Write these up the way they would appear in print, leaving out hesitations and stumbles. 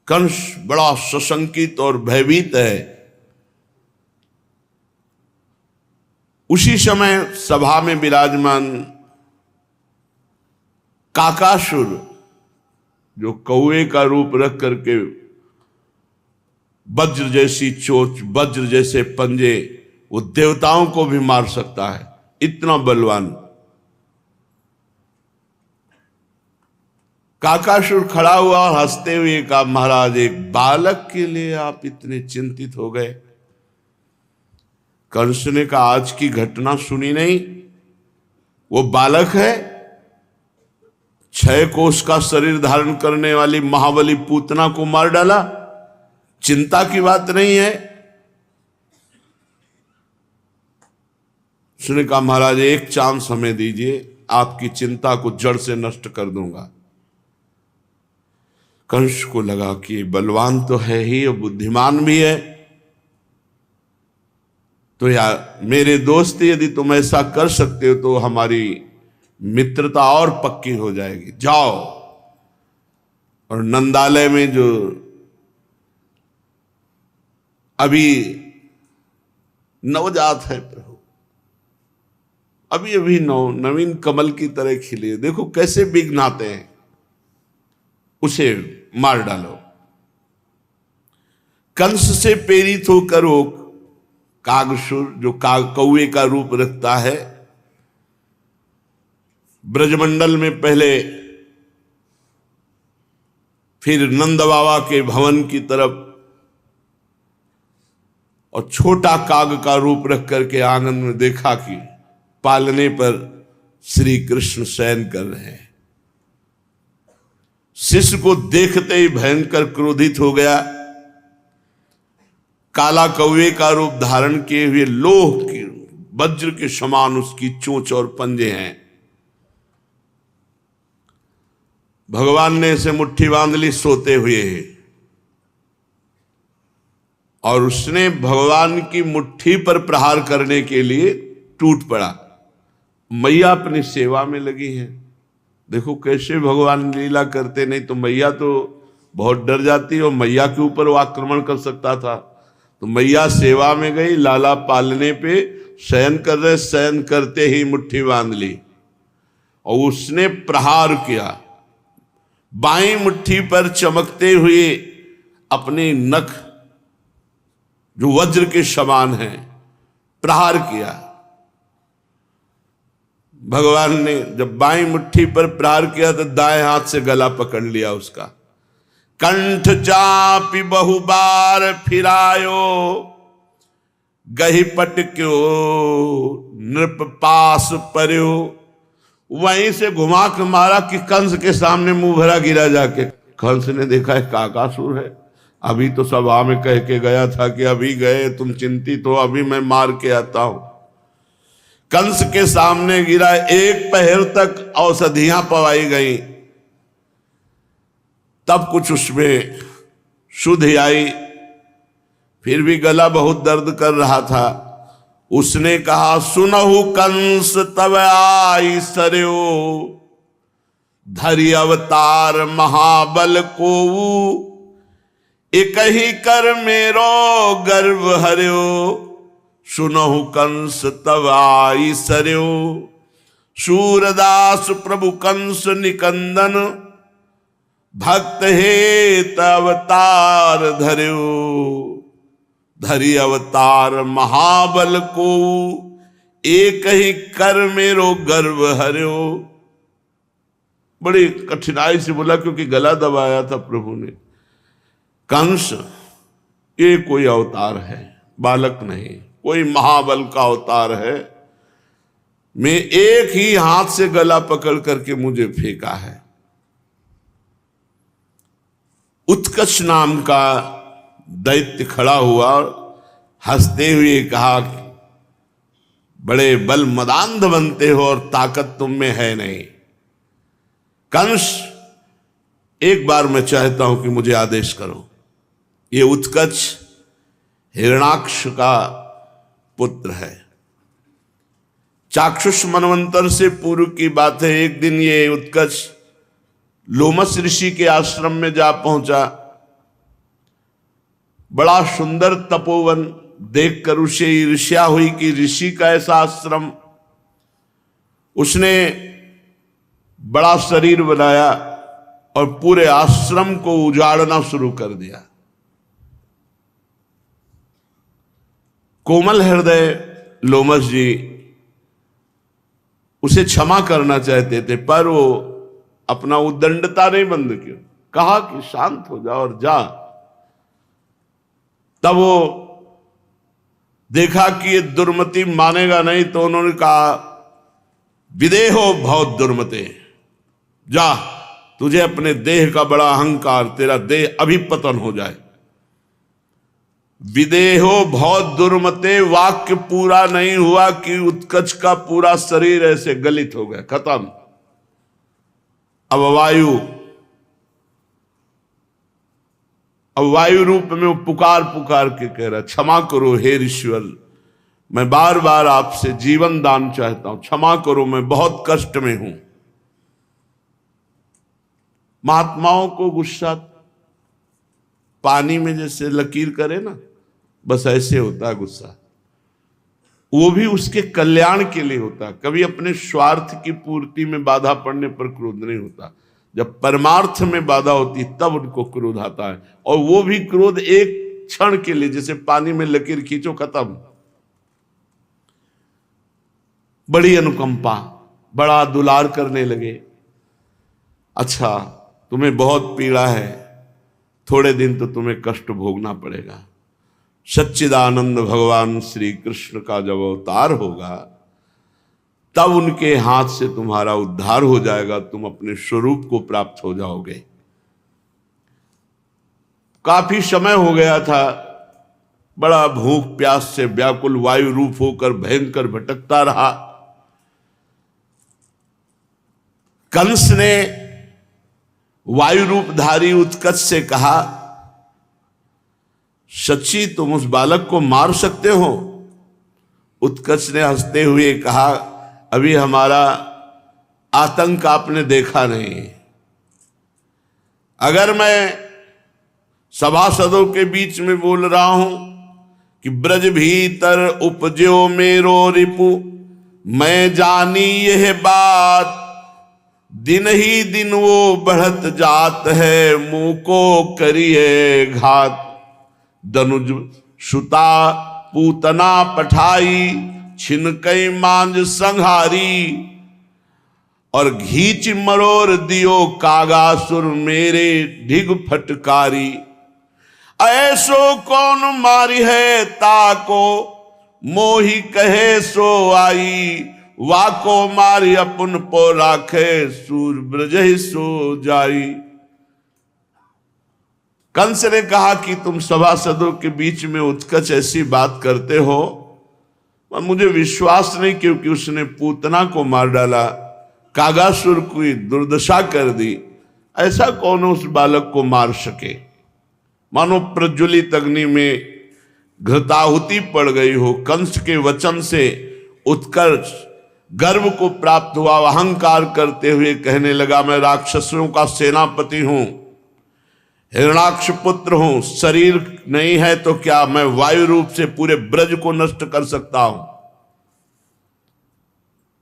कंस बड़ा सशंकित और भयभीत है। उसी समय सभा में विराजमान काकासुर, जो कौए का रूप रख करके वज्र जैसी चोंच, वज्र जैसे पंजे, वो देवताओं को भी मार सकता है, इतना बलवान काकासुर खड़ा हुआ और हंसते हुए कहा, महाराज एक बालक के लिए आप इतने चिंतित हो गए। कंस ने कहा, आज की घटना सुनी नहीं? वो बालक है, 6 कोस का शरीर धारण करने वाली महाबली पूतना को मार डाला, चिंता की बात नहीं है। उसने कहा, महाराज एक चांस हमें दीजिए, आपकी चिंता को जड़ से नष्ट कर दूंगा। कंस को लगा कि बलवान तो है ही और बुद्धिमान भी है, तो यार मेरे दोस्त, यदि तुम ऐसा कर सकते हो तो हमारी मित्रता और पक्की हो जाएगी। जाओ और नंदालय में जो अभी नवजात है प्रभु, अभी अभी नवीन कमल की तरह खिले, देखो कैसे विघ्न आते हैं, उसे मार डालो। कंस से प्रेरित होकर वो कागसुर, जो कौए का रूप रखता है, ब्रजमंडल में पहले, फिर नंद बाबा के भवन की तरफ, और छोटा काग का रूप रख करके आंगन में देखा कि पालने पर श्री कृष्ण शयन कर रहे हैं। शिष्य को देखते ही भयंकर क्रोधित हो गया। काला कौवे का रूप धारण किए हुए लोह के वज्र के समान उसकी चोंच और पंजे हैं। भगवान ने इसे मुट्ठी बांध ली सोते हुए, और उसने भगवान की मुट्ठी पर प्रहार करने के लिए टूट पड़ा। मैया अपनी सेवा में लगी है। देखो कैसे भगवान लीला करते, नहीं तो मैया तो बहुत डर जाती और मैया के ऊपर वो आक्रमण कर सकता था। तो मैया सेवा में गई, लाला पालने पे शयन कर रहे, शयन करते ही मुट्ठी बांध ली और उसने प्रहार किया। बाईं मुट्ठी पर चमकते हुए अपने नख, जो वज्र के समान है, प्रहार किया। भगवान ने जब बाईं मुट्ठी पर प्रहार किया तो दाएं हाथ से गला पकड़ लिया उसका। कंठ चापी बहुबार फिरायो, गही पटक्यो नृप पास पर्यो। वहीं से घुमा के मारा कि कंस के सामने मुंह भरा गिरा जाके। कंस ने देखा है काकासुर है, अभी तो सभा में कह के गया था कि अभी गए तुम चिंतित हो, अभी मैं मार के आता हूं। कंस के सामने गिरा, 1 पहर तक औषधियां पवाई गई, तब कुछ उसमें शुद्धि आई, फिर भी गला बहुत दर्द कर रहा था। उसने कहा, सुनहु कंस तब आई सरयो, धरि अवतार महाबल को, एक ही कर मेरो गर्व हर्यो। सुनहु कंस तब आई सरयो, सूरदास प्रभु कंस निकंदन, भक्त हेत अवतार धर्यो। धरि अवतार महाबल को, एक ही कर मेरो गर्व हर्यो। बड़ी कठिनाई से बोला क्योंकि गला दबाया था प्रभु ने। कंस ये कोई अवतार है, बालक नहीं, कोई महाबल का अवतार है। मैं एक ही हाथ से गला पकड़ करके मुझे फेंका है। उत्कच नाम का दैत्य खड़ा हुआ, हंसते हुए कहा, बड़े बल मदांध बनते हो और ताकत तुम में है नहीं। कंस, एक बार मैं चाहता हूं कि मुझे आदेश करो। ये उत्कच हिरणाक्ष का पुत्र है। चाक्षुष मनवंतर से पूर्व की बात है। एक दिन ये उत्कच लोमस ऋषि के आश्रम में जा पहुंचा। बड़ा सुंदर तपोवन देखकर उसे ईर्ष्या हुई कि ऋषि का ऐसा आश्रम। उसने बड़ा शरीर बनाया और पूरे आश्रम को उजाड़ना शुरू कर दिया। कोमल हृदय लोमस जी उसे क्षमा करना चाहते थे, पर वो अपना उद्दंडता नहीं बंद किया, कहा कि शांत हो जा और जा। तब वो देखा कि ये दुर्मति मानेगा नहीं, तो उन्होंने कहा विदेहो बहुत दुर्मते, जा, तुझे अपने देह का बड़ा अहंकार, तेरा देह अभी पतन हो जाए। विदेहो बहुत दुर्मते, वाक्य पूरा नहीं हुआ कि उत्कच का पूरा शरीर ऐसे गलित हो गया, खत्म। अब वायु रूप में वो पुकार पुकार के कह रहा, क्षमा करो हे ईश्वर, मैं बार बार आपसे जीवन दान चाहता हूं, क्षमा करो, मैं बहुत कष्ट में हूं। महात्माओं को गुस्सा पानी में जैसे लकीर करे ना, बस ऐसे होता है गुस्सा। वो भी उसके कल्याण के लिए होता है। कभी अपने स्वार्थ की पूर्ति में बाधा पड़ने पर क्रोध नहीं होता, जब परमार्थ में बाधा होती तब उनको क्रोध आता है। और वो भी क्रोध एक क्षण के लिए, जैसे पानी में लकीर खींचो, खत्म। बड़ी अनुकंपा, बड़ा दुलार करने लगे। अच्छा, तुम्हें बहुत पीड़ा है, थोड़े दिन तो तुम्हें कष्ट भोगना पड़ेगा। सच्चिदानंद भगवान श्री कृष्ण का जब अवतार होगा, तब उनके हाथ से तुम्हारा उद्धार हो जाएगा, तुम अपने स्वरूप को प्राप्त हो जाओगे। काफी समय हो गया था, बड़ा भूख प्यास से व्याकुल वायु रूप होकर भयंकर भटकता रहा। कंस ने वायु रूपधारी उत्कच से कहा, सच्ची तुम उस बालक को मार सकते हो? उत्कच ने हंसते हुए कहा, अभी हमारा आतंक आपने देखा नहीं। अगर मैं सभासदों के बीच में बोल रहा हूं कि ब्रज भीतर उपजो मेरो रिपु, मैं जानी यह बात, दिन ही दिन वो बढ़त जात है, मुंह को करिए घात। दनुज सुता पूतना पठाई, छिनकई मांझ संहारी, और घीच मरोर दियो कागासुर मेरे ढिग फटकारी। ऐसो कौन मारी है ताको, मोही कहे सो आई, वाको मारी अपन पो राखे, सूर ब्रज सो जाई। कंस ने कहा कि तुम सभासदों के बीच में उत्कच ऐसी बात करते हो, और मुझे विश्वास नहीं, क्योंकि उसने पूतना को मार डाला, कागासुर की दुर्दशा कर दी। ऐसा कौन उस बालक को मार सके? मानो प्रज्वलित अग्नि में घृताहुति पड़ गई हो। कंस के वचन से उत्कर्ष गर्व को प्राप्त हुआ, अहंकार करते हुए कहने लगा, मैं राक्षसों का सेनापति हूं, हिरणाक्ष पुत्र हूं, शरीर नहीं है तो क्या, मैं वायु रूप से पूरे ब्रज को नष्ट कर सकता हूं।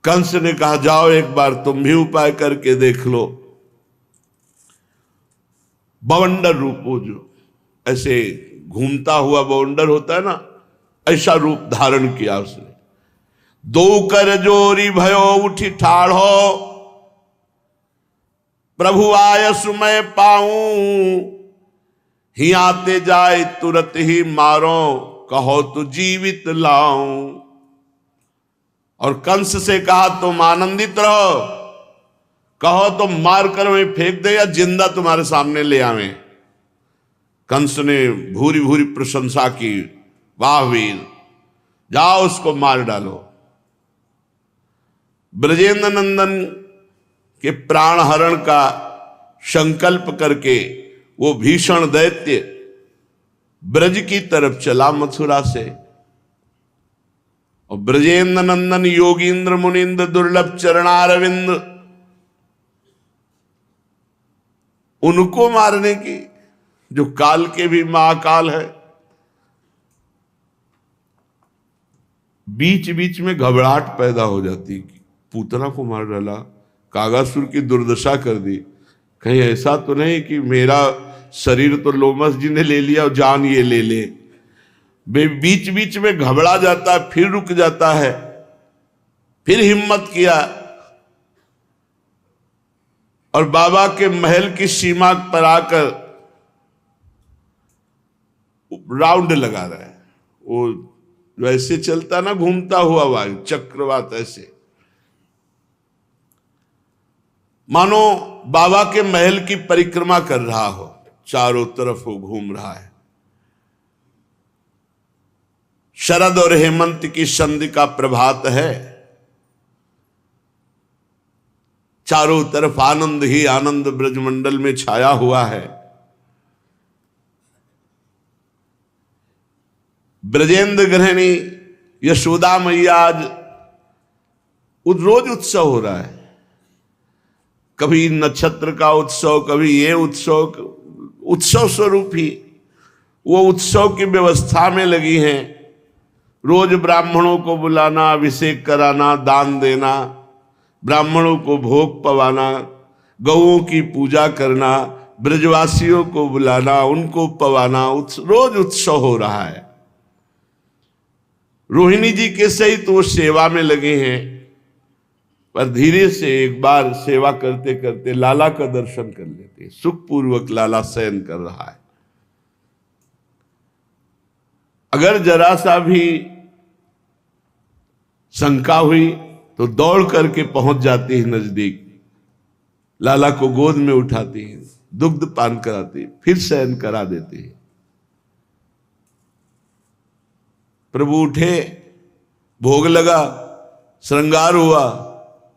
कंस ने कहा, जाओ एक बार तुम भी उपाय करके देख लो। बवंडर रूप, वो जो ऐसे घूमता हुआ बवंडर होता है ना, ऐसा रूप धारण किया उसने। दो कर जोरी भयो उठी ठाढ़ो, प्रभु आयस मैं पाऊं, ही आते जाए तुरंत ही मारो, कहो तो जीवित लाऊं। और कंस से कहा, तुम आनंदित रहो, कहो तो मार कर मैं फेंक दे या जिंदा तुम्हारे सामने ले आवे। कंस ने भूरी भूरी प्रशंसा की, वाह वीर, जाओ उसको मार डालो। ब्रजेंद्र नंदन के प्राण हरण का संकल्प करके वो भीषण दैत्य ब्रज की तरफ चला मथुरा से। और ब्रजेंद्र नंदन योगींद्र मुनिंद्र दुर्लभ चरणारविंद, उनको मारने की, जो काल के भी महाकाल है, बीच बीच में घबराहट पैदा हो जाती कि पूतना को मार डाला, कागासुर की दुर्दशा कर दी, कहीं ऐसा तो नहीं कि मेरा शरीर तो लोमस जी ने ले लिया और जान ये ले ले। बीच बीच में घबरा जाता है, फिर रुक जाता है, फिर हिम्मत किया और बाबा के महल की सीमा पर आकर राउंड लगा रहा है। वो वैसे चलता ना, घूमता हुआ वायु चक्रवात, ऐसे मानो बाबा के महल की परिक्रमा कर रहा हो, चारों तरफ वो घूम रहा है। शरद और हेमंत की संधि का प्रभात है, चारों तरफ आनंद ही आनंद ब्रजमंडल में छाया हुआ है। ब्रजेंद्र गृहिणी यशोदा मैया आज रोज उत्सव हो रहा है, कभी नक्षत्र का उत्सव, कभी ये उत्सव, उत्सव स्वरूप ही वो उत्सव की व्यवस्था में लगी हैं। रोज ब्राह्मणों को बुलाना, अभिषेक कराना, दान देना, ब्राह्मणों को भोग पवाना, गौओं की पूजा करना, ब्रजवासियों को बुलाना, उनको पवाना, रोज उत्सव हो रहा है। रोहिणी जी के सहित वो सेवा में लगे हैं, पर धीरे से एक बार सेवा करते करते लाला का दर्शन कर लेते हैं। सुखपूर्वक लाला शयन कर रहा है। अगर जरा सा भी शंका हुई तो दौड़ करके पहुंच जाती है नजदीक, लाला को गोद में उठाती है, दुग्ध पान कराती, फिर शयन करा देती है। प्रभु उठे, भोग लगा, श्रृंगार हुआ,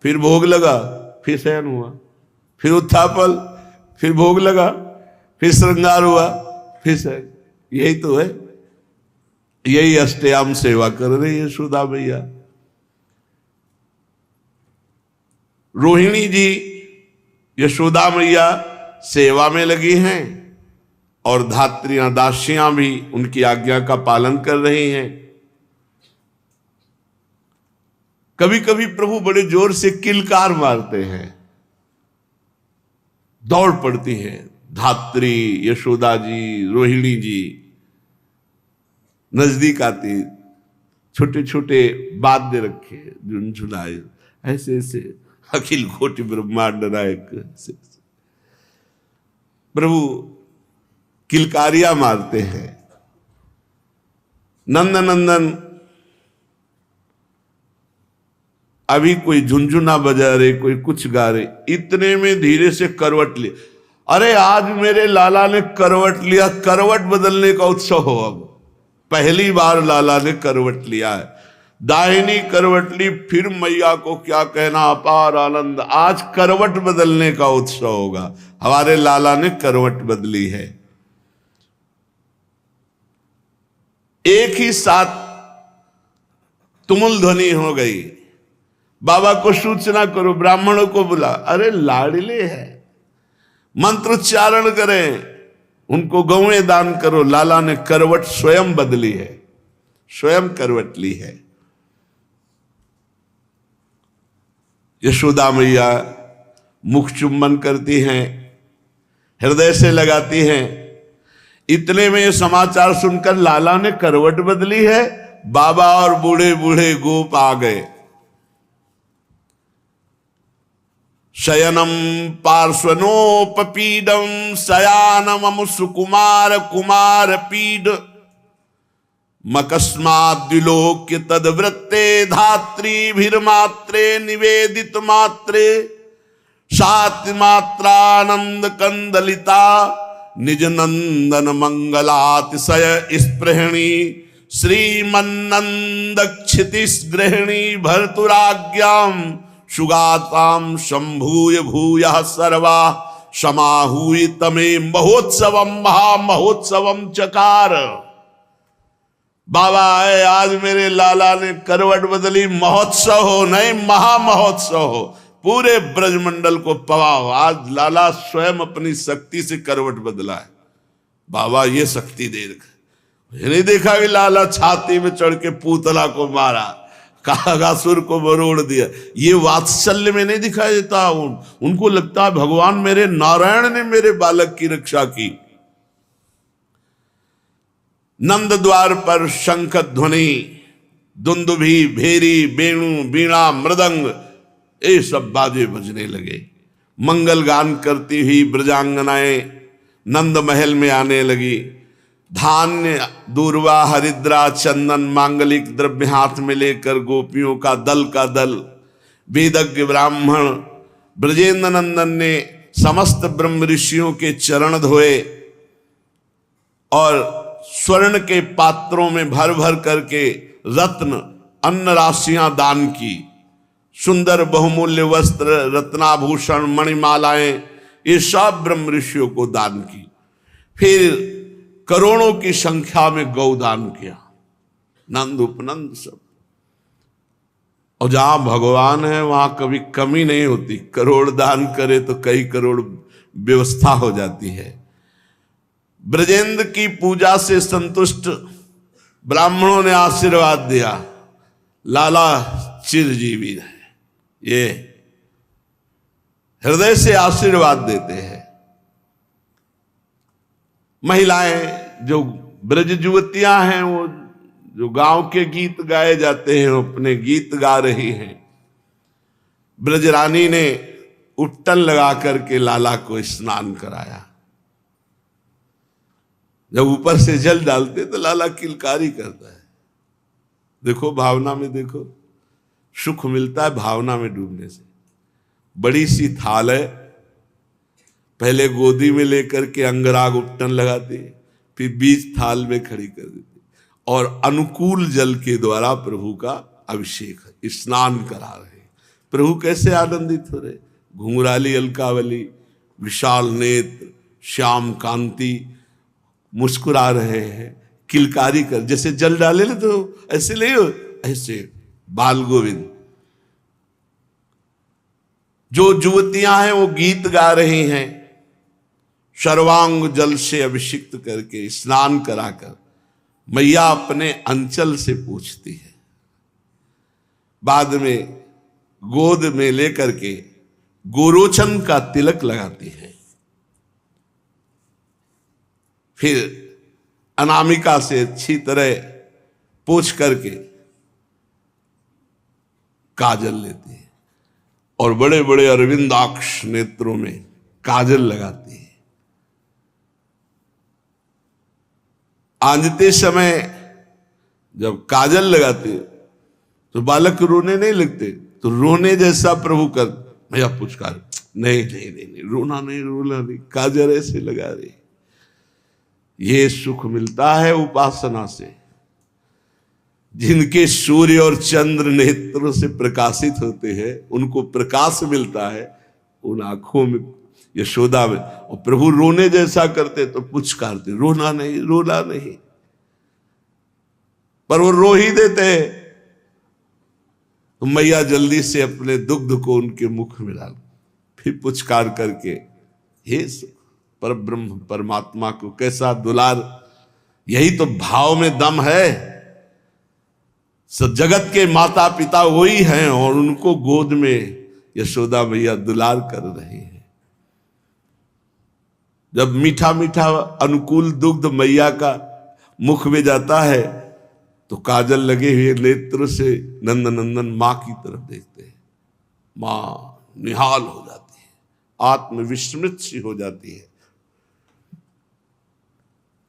फिर भोग लगा, फिर शयन हुआ, फिर उत्थापन, फिर भोग लगा, फिर श्रृंगार हुआ, फिर शयन। यही तो है, यही अष्टयाम सेवा कर रही है यशोदा मैया। रोहिणी जी यशोदा मैया सेवा में लगी हैं और धात्रियां दासियां भी उनकी आज्ञा का पालन कर रही हैं। कभी कभी प्रभु बड़े जोर से किलकार मारते हैं, दौड़ पड़ती हैं धात्री, यशोदा जी, रोहिणी जी नजदीक आती, छोटे छोटे वाद्य रखे, झुनझुनाए, ऐसे ऐसे अखिल कोटि ब्रह्मांड नायक प्रभु किलकारियां मारते हैं। नंद नंदन अभी कोई झुनझुना बजा रहे, कोई कुछ गा रहे, इतने में धीरे से करवट ली। अरे आज मेरे लाला ने करवट लिया, करवट बदलने का उत्सव हो। अब पहली बार लाला ने करवट लिया है, दाहिनी करवट ली, फिर मैया को क्या कहना, अपार आनंद। आज करवट बदलने का उत्सव होगा। हमारे लाला ने करवट बदली है। एक ही साथ तुमुल ध्वनि हो गई, बाबा को सूचना करो, ब्राह्मणों को बुला। अरे लाडले है, मंत्रोच्चारण करें, उनको गौएं दान करो। लाला ने करवट स्वयं बदली है, स्वयं करवट ली है। यशोदा मैया मुख चुम्बन करती हैं, हृदय से लगाती हैं। इतने में ये समाचार सुनकर लाला ने करवट बदली है, बाबा और बूढ़े बूढ़े गोप आ गए। शयनम पार्श्वनोपपीडम शयानमम सुकुमार कुमार पीड मकस्माद्विलोक्य तद्वृत्ते धात्रीभिर्मात्रे निवेदित मात्रे सात मात्रानंद कंदलिता निज नंदन मंगलातिशय स्पृहणी श्रीमन्नंद क्षितिस गृहिणी भर्तुराज्ञाम सुगाताम शंभूय भूयः सर्वा समाहूय तमे महोत्सवम महामहोत्सवम चकार। बाबा आए, आज मेरे लाला ने करवट बदली, महोत्सव हो, नहीं महामहोत्सव हो, पूरे ब्रजमंडल को पवाओ। आज लाला स्वयं अपनी शक्ति से करवट बदला है। बाबा ये शक्ति दे रखा। ये नहीं देखा कि लाला छाती में चढ़ के पूतला को मारा, कागासुर को मरोड़ दिया। ये वात्सल्य में नहीं दिखाई देता। उनको लगता है भगवान मेरे नारायण ने मेरे बालक की रक्षा की। नंद द्वार पर शंख ध्वनि, दुंदुभी, भेरी, वेणु, वीणा, मृदंग, ये सब बाजे बजने लगे। मंगल गान करती हुई ब्रजांगनाएं नंद महल में आने लगी। धान्य, दूर्वा, हरिद्रा, चंदन, मांगलिक द्रव्य हाथ में लेकर गोपियों का दल वेदज्ञ ब्राह्मण ब्रजेंद्र नंदन ने समस्त ब्रह्म ऋषियों के चरण धोए और स्वर्ण के पात्रों में भर भर करके रत्न अन्न राशियां दान की। सुंदर बहुमूल्य वस्त्र, रत्नाभूषण, मणिमालाएं, ये सब ब्रह्म ऋषियों को दान की। फिर करोड़ों की संख्या में गौदान किया, नंद उपनंद सब। और जहां भगवान है वहां कभी कमी नहीं होती। करोड़ दान करे तो कई करोड़ व्यवस्था हो जाती है। ब्रजेंद्र की पूजा से संतुष्ट ब्राह्मणों ने आशीर्वाद दिया, लाला चिरजीवी है। ये हृदय से आशीर्वाद देते हैं। महिलाएं जो ब्रज युवतियां हैं, वो जो गांव के गीत गाए जाते हैं, अपने गीत गा रही हैं। ब्रजरानी ने उट्टन लगा करके लाला को स्नान कराया। जब ऊपर से जल डालते तो लाला किलकारी करता है। देखो भावना में, देखो सुख मिलता है भावना में डूबने से। बड़ी सी थाल है, पहले गोदी में लेकर के अंगराग उपटन लगाती, फिर बीच थाल में खड़ी कर देती और अनुकूल जल के द्वारा प्रभु का अभिषेक है, स्नान करा रहे। प्रभु कैसे आनंदित हो रहे, घुंघराली अलकावली, विशाल नेत्र, श्याम कांति, मुस्कुरा रहे हैं, किलकारी कर, जैसे जल डाले ना तो ऐसे ले, ऐसे बाल गोविंद। जो युवतियां हैं वो गीत गा रही हैं, सर्वांग जल से अभिषिक्त करके स्नान कराकर मैया अपने अंचल से पूछती है। बाद में गोद में लेकर के गोरोचन का तिलक लगाती है। फिर अनामिका से अच्छी तरह पोंछ करके काजल लेती है और बड़े बड़े अरविंदाक्ष नेत्रों में काजल लगाती है। आंजते समय जब काजल लगाते तो बालक रोने नहीं लगते, तो रोने जैसा प्रभु कर भैया पुचकार, नहीं नहीं नहीं नहीं, रोना नहीं, रोना नहीं, काजल ऐसे लगा रही। ये सुख मिलता है उपासना से। जिनके सूर्य और चंद्र नेत्रों से प्रकाशित होते हैं, उनको प्रकाश मिलता है उन आंखों में, यशोदा में। और प्रभु रोने जैसा करते तो पुचकारते, रोना नहीं, रोना नहीं, पर वो रो ही देते। तो मैया जल्दी से अपने दुग्ध को उनके मुख में डाल, फिर पुचकार करके, हे पर ब्रह्म परमात्मा को कैसा दुलार। यही तो भाव में दम है। जगत के माता पिता वही हैं और उनको गोद में यशोदा मैया दुलार कर रही है। जब मीठा मीठा अनुकूल दुग्ध मैया का मुख में जाता है तो काजल लगे हुए नेत्र से नंद नंदन मां की तरफ देखते हैं। मां निहाल हो जाती है, आत्मविस्मृत सी हो जाती है।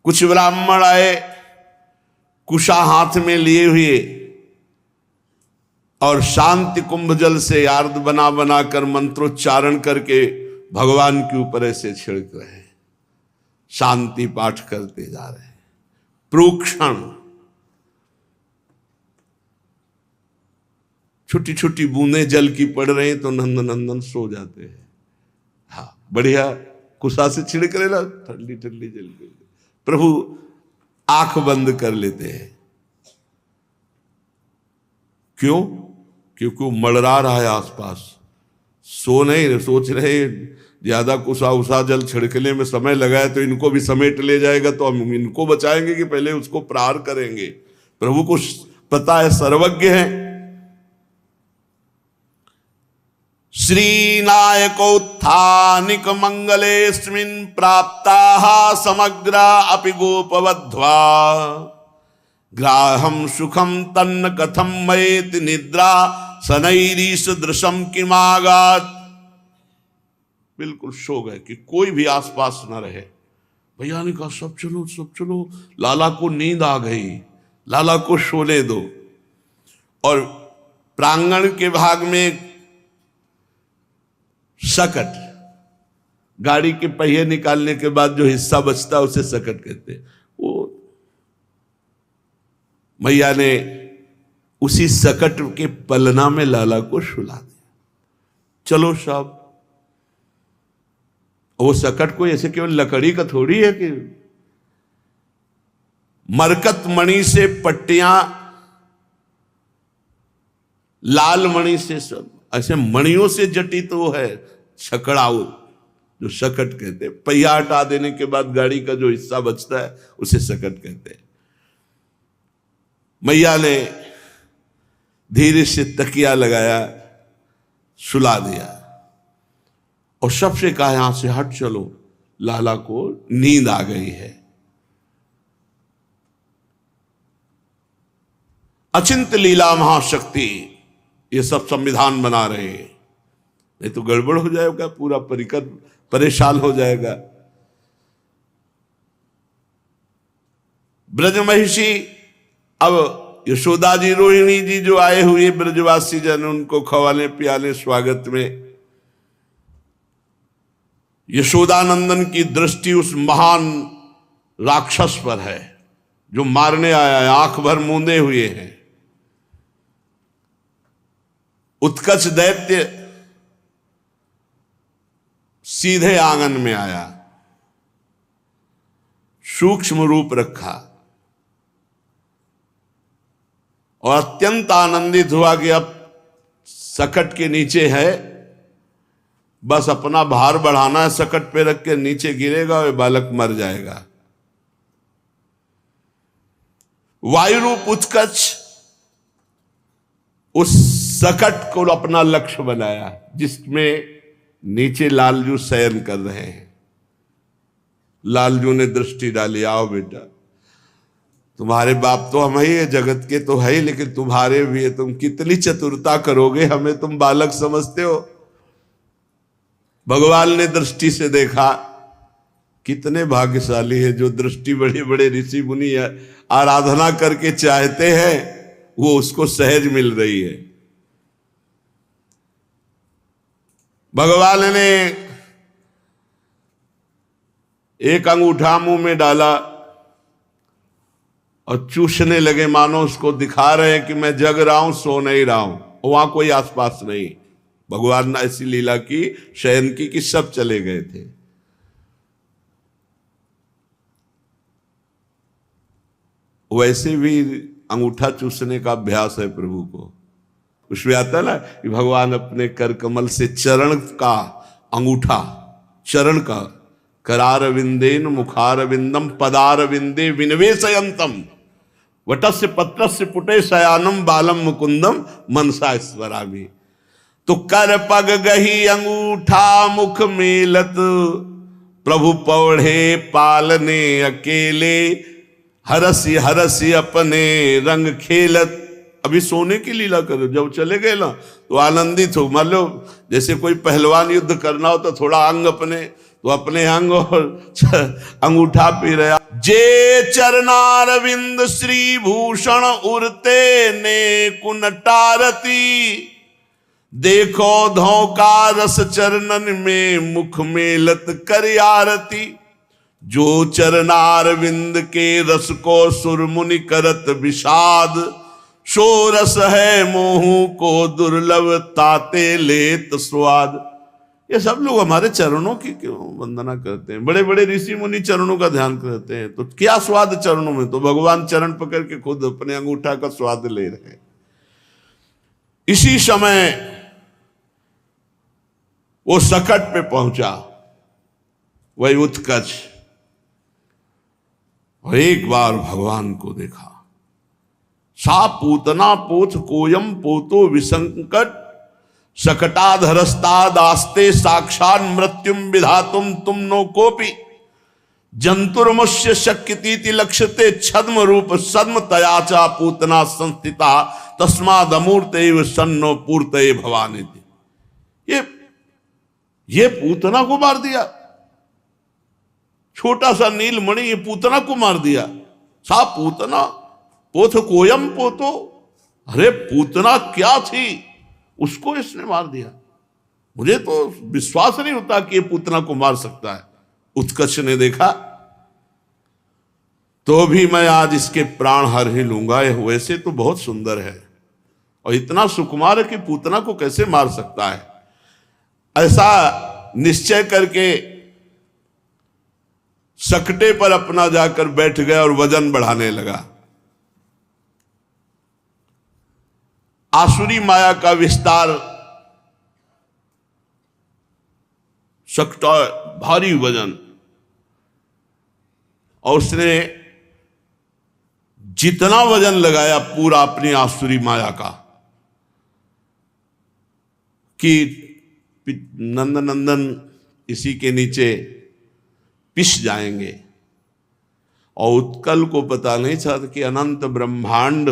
कुछ ब्राह्मण आए कुशा हाथ में लिए हुए और शांति कुंभ जल से आर्द बना बना कर मंत्रोच्चारण करके भगवान के ऊपर ऐसे छिड़क रहे हैं, शांति पाठ करते जा रहे हैं। प्रोक्षण छोटी छोटी बूंदें जल की पड़ रही तो नंद नंदन सो जाते हैं। हाँ बढ़िया, कुशा से छिड़क रहे ना, ठंडी ठंडी जल की, प्रभु आंख बंद कर लेते हैं। क्यों? क्योंकि वो मड़रा रहा है आसपास, सो नहीं, सोच रहे ज्यादा कुसा उसा जल छिड़कने में समय लगा है तो इनको भी समेट ले जाएगा, तो हम इनको बचाएंगे कि पहले उसको प्रहार करेंगे। प्रभु को पता है, सर्वज्ञ है। श्रीनायकोत्थानिक मंगलेस्मिन् प्राप्ताः समग्रा अपि गोपवध्वा ग्राहम सुखम तन्न कथम मयेति निद्रा शनैरीश दृशम किमागात। बिल्कुल सो गए कि कोई भी आसपास न रहे। भैया ने कहा सब चलो सब चलो, लाला को नींद आ गई, लाला को सोने दो। और प्रांगण के भाग में सकट, गाड़ी के पहिए निकालने के बाद जो हिस्सा बचता है उसे सकट कहते हैं। वो मैया ने उसी सकट के पलना में लाला को सुला दिया। चलो साहब, वो सकट को ऐसे केवल लकड़ी का थोड़ी है कि मरकत मणि से पट्टियां, लाल मणि से, सब ऐसे मणियों से जटित वो है छकड़ाऊ, जो सकट कहते हैं। पहिया हटा देने के बाद गाड़ी का जो हिस्सा बचता है उसे सकट कहते हैं। मैया ने धीरे से तकिया लगाया, सुला दिया और सबसे कहा यहां से हट चलो, लाला को नींद आ गई है। अचिंत लीला महाशक्ति ये सब संविधान बना रहे हैं, नहीं तो गड़बड़ हो जाएगा, पूरा परिकर परेशान हो जाएगा। ब्रज महिषी, अब यशोदा जी, रोहिणी जी जो आए हुए ब्रजवासी जन, उनको खवाने पियाने स्वागत में यशोदानंदन की दृष्टि उस महान राक्षस पर है जो मारने आया है, आंख भर मूंदे हुए हैं। उत्कच दैत्य सीधे आंगन में आया, सूक्ष्म रूप रखा और अत्यंत आनंदित हुआ कि अब सकट के नीचे है, बस अपना भार बढ़ाना है, सकट पे रख के नीचे गिरेगा और बालक मर जाएगा। वायु रूप उत्कच उस सकट को अपना लक्ष्य बनाया जिसमें नीचे लालजू शयन कर रहे हैं। लालजू ने दृष्टि डाली, आओ बेटा, तुम्हारे बाप तो हम ही है, जगत के तो है ही, लेकिन तुम्हारे भी है, तुम कितनी चतुरता करोगे, हमें तुम बालक समझते हो। भगवान ने दृष्टि से देखा, कितने भाग्यशाली है जो दृष्टि बड़े बड़े ऋषि मुनि आराधना करके चाहते हैं, वो उसको सहज मिल रही है। भगवान ने एक अंगूठा मुंह में डाला और चूसने लगे, मानो उसको दिखा रहे हैं कि मैं जग रहा हूं, सो नहीं रहा हूं। वहां कोई आसपास नहीं। भगवान ने ऐसी लीला की शयन की कि सब चले गए थे। वैसे भी अंगूठा चूसने का अभ्यास है प्रभु को। उसमें आता है ना कि भगवान अपने कर कमल से चरण का अंगूठा, चरण का, करार विंदेन मुखार विंदम पदार विंदे विनवेशयंतम वटस्य पत्रस्य पुटे शयानम बालम मुकुंदम मनसा स्वरामी। तो कर पग गही अंगूठा मुख मेलत, प्रभु पौढ़े पालने अकेले, हरसी हरसी अपने रंग खेलत। अभी सोने की लीला करो, जब चले गए ना तो आनंदित हो। मान लो जैसे कोई पहलवान युद्ध करना हो तो थोड़ा अंग अपने, तो अपने अंग और अंगूठा पी रहा। जे चरणारविंद श्री भूषण उरते ने कुनटारती, देखो धोखा रस चरणन में मुख मेलत कर आरती। जो चरणारविंद के रस को सुरमुनि करत विषाद, सो रस है मोहू को दुर्लभ ताते लेत स्वाद। ये सब लोग हमारे चरणों की क्यों वंदना करते हैं? बड़े बड़े ऋषि मुनि चरणों का ध्यान करते हैं, तो क्या स्वाद चरणों में? तो भगवान चरण पकड़ के खुद अपने अंगूठा का स्वाद ले रहे हैं। इसी समय वो सकट पे पहुंचा, वही उत्कच, और एक बार भगवान को देखा। सा पूतना पोथ कोयम पोतो विसंकट सकटाधरस्तादास्ते साक्षात मृत्युम विधातुम तुम नो कोपि जंतुर्मुष्य शक्यतीति लक्ष्यते छद्म रूप सद्म तयाचा पूतना संस्थिता तस्मादमूर्तैव सन्नो पूर्तये भवानी। ये पूतना को मार दिया, छोटा सा नीलमणि ये पूतना को मार दिया। सा पूतना पोथ कोयम पोतो, अरे पूतना क्या थी, उसको इसने मार दिया। मुझे तो विश्वास नहीं होता कि ये पूतना को मार सकता है। उत्कच ने देखा, तो भी मैं आज इसके प्राण हर ही लूंगा, वैसे तो बहुत सुंदर है और इतना सुकुमार है कि पूतना को कैसे मार सकता है। ऐसा निश्चय करके सकटे पर अपना जाकर बैठ गया और वजन बढ़ाने लगा। आसुरी माया का विस्तार, सकटा भारी वजन, और उसने जितना वजन लगाया पूरा अपनी आसुरी माया का कि नंदन इसी के नीचे पिस जाएंगे। और उत्कल को पता नहीं था कि अनंत ब्रह्मांड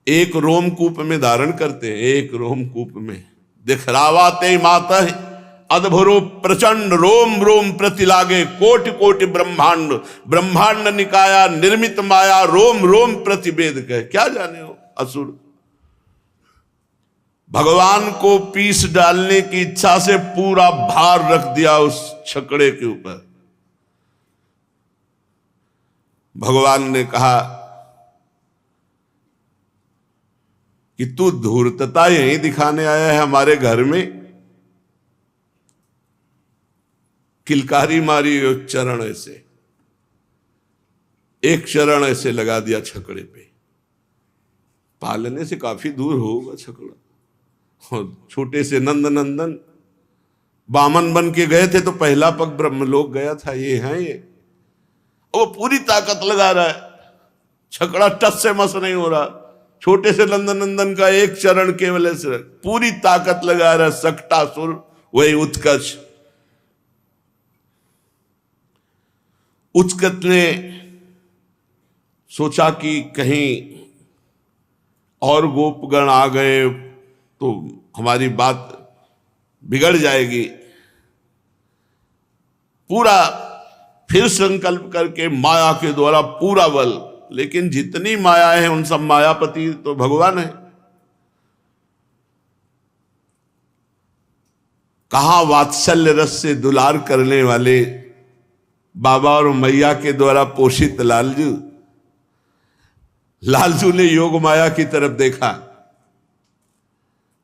एक रोमकूप में धारण करते हैं, एक रोमकूप में दिखरावाते माता है अद्भुरो प्रचंड रोम रोम प्रतिलागे कोटि कोटि ब्रह्मांड ब्रह्मांड निकाया निर्मित माया रोम रोम प्रतिवेद कहे। क्या जाने हो असुर, भगवान को पीस डालने की इच्छा से पूरा भार रख दिया उस छकड़े के ऊपर। भगवान ने कहा कि तू धूर्तता यहीं दिखाने आया है हमारे घर में। किलकारी मारी एक चरण ऐसे, एक चरण ऐसे लगा दिया छकड़े पे। पालने से काफी दूर होगा छकड़ा। और छोटे से नंदन बामन बन के गए थे तो पहला पग ब्रह्मलोक गया था। ये है ये, वो पूरी ताकत लगा रहा है, छकड़ा टस से मस नहीं हो रहा। छोटे से नंदन का एक चरण केवल से पूरी ताकत लगा रहा है। सकटासुर वही उत्कच। उत्कच ने सोचा कि कहीं और गोपगण आ गए तो हमारी बात बिगड़ जाएगी। पूरा फिर संकल्प करके माया के द्वारा पूरा बल, लेकिन जितनी मायाएं हैं उन सब मायापति तो भगवान है। कहां वात्सल्य रस से दुलार करने वाले बाबा और मैया के द्वारा पोषित लालजू ने योग माया की तरफ देखा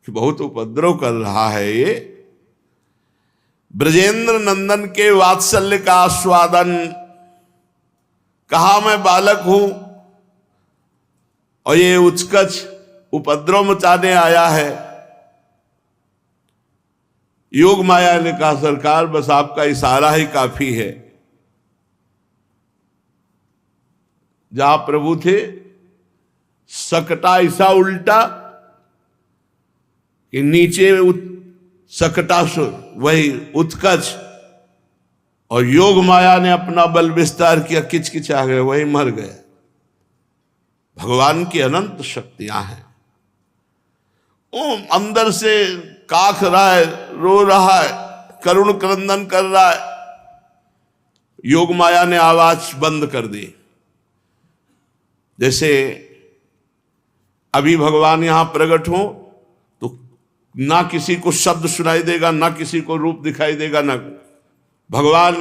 कि बहुत उपद्रव कर रहा है ये। ब्रजेंद्र नंदन के वात्सल्य का आस्वादन, कहा मैं बालक हूं और ये उत्कच उपद्रव मचाने आया है। योग माया ने कहा सरकार बस आपका इशारा ही काफी है। जहां प्रभु थे सकटा ऐसा उल्टा कि नीचे सकटासुर वही उत्कच, और योग माया ने अपना बल विस्तार किया, किचकिचा गए, वही मर गए। भगवान की अनंत शक्तियां हैं। वो अंदर से काख रहा है, रो रहा है, करुण क्रंदन कर रहा है। योग माया ने आवाज बंद कर दी। जैसे अभी भगवान यहां प्रकट हो तो ना किसी को शब्द सुनाई देगा, ना किसी को रूप दिखाई देगा, ना भगवान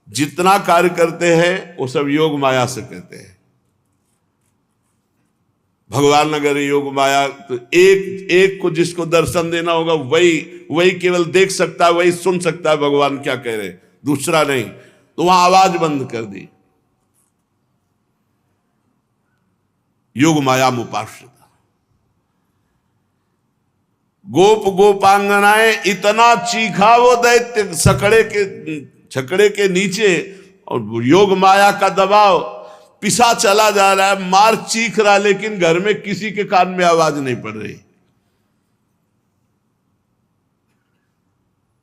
जितना कार्य करते हैं वो सब योग माया से करते हैं। भगवान अगर योग माया तो एक को जिसको दर्शन देना होगा वही केवल देख सकता है, वही सुन सकता है भगवान क्या कह रहे, दूसरा नहीं। तो वहां आवाज बंद कर दी। योग माया उपाश्रिता। गोप गोपांगनाएं इतना चीखा वो दैत्य छकड़े के नीचे, और योग माया का दबाव, पिसा चला जा रहा है, मार चीख रहा, लेकिन घर में किसी के कान में आवाज नहीं पड़ रही।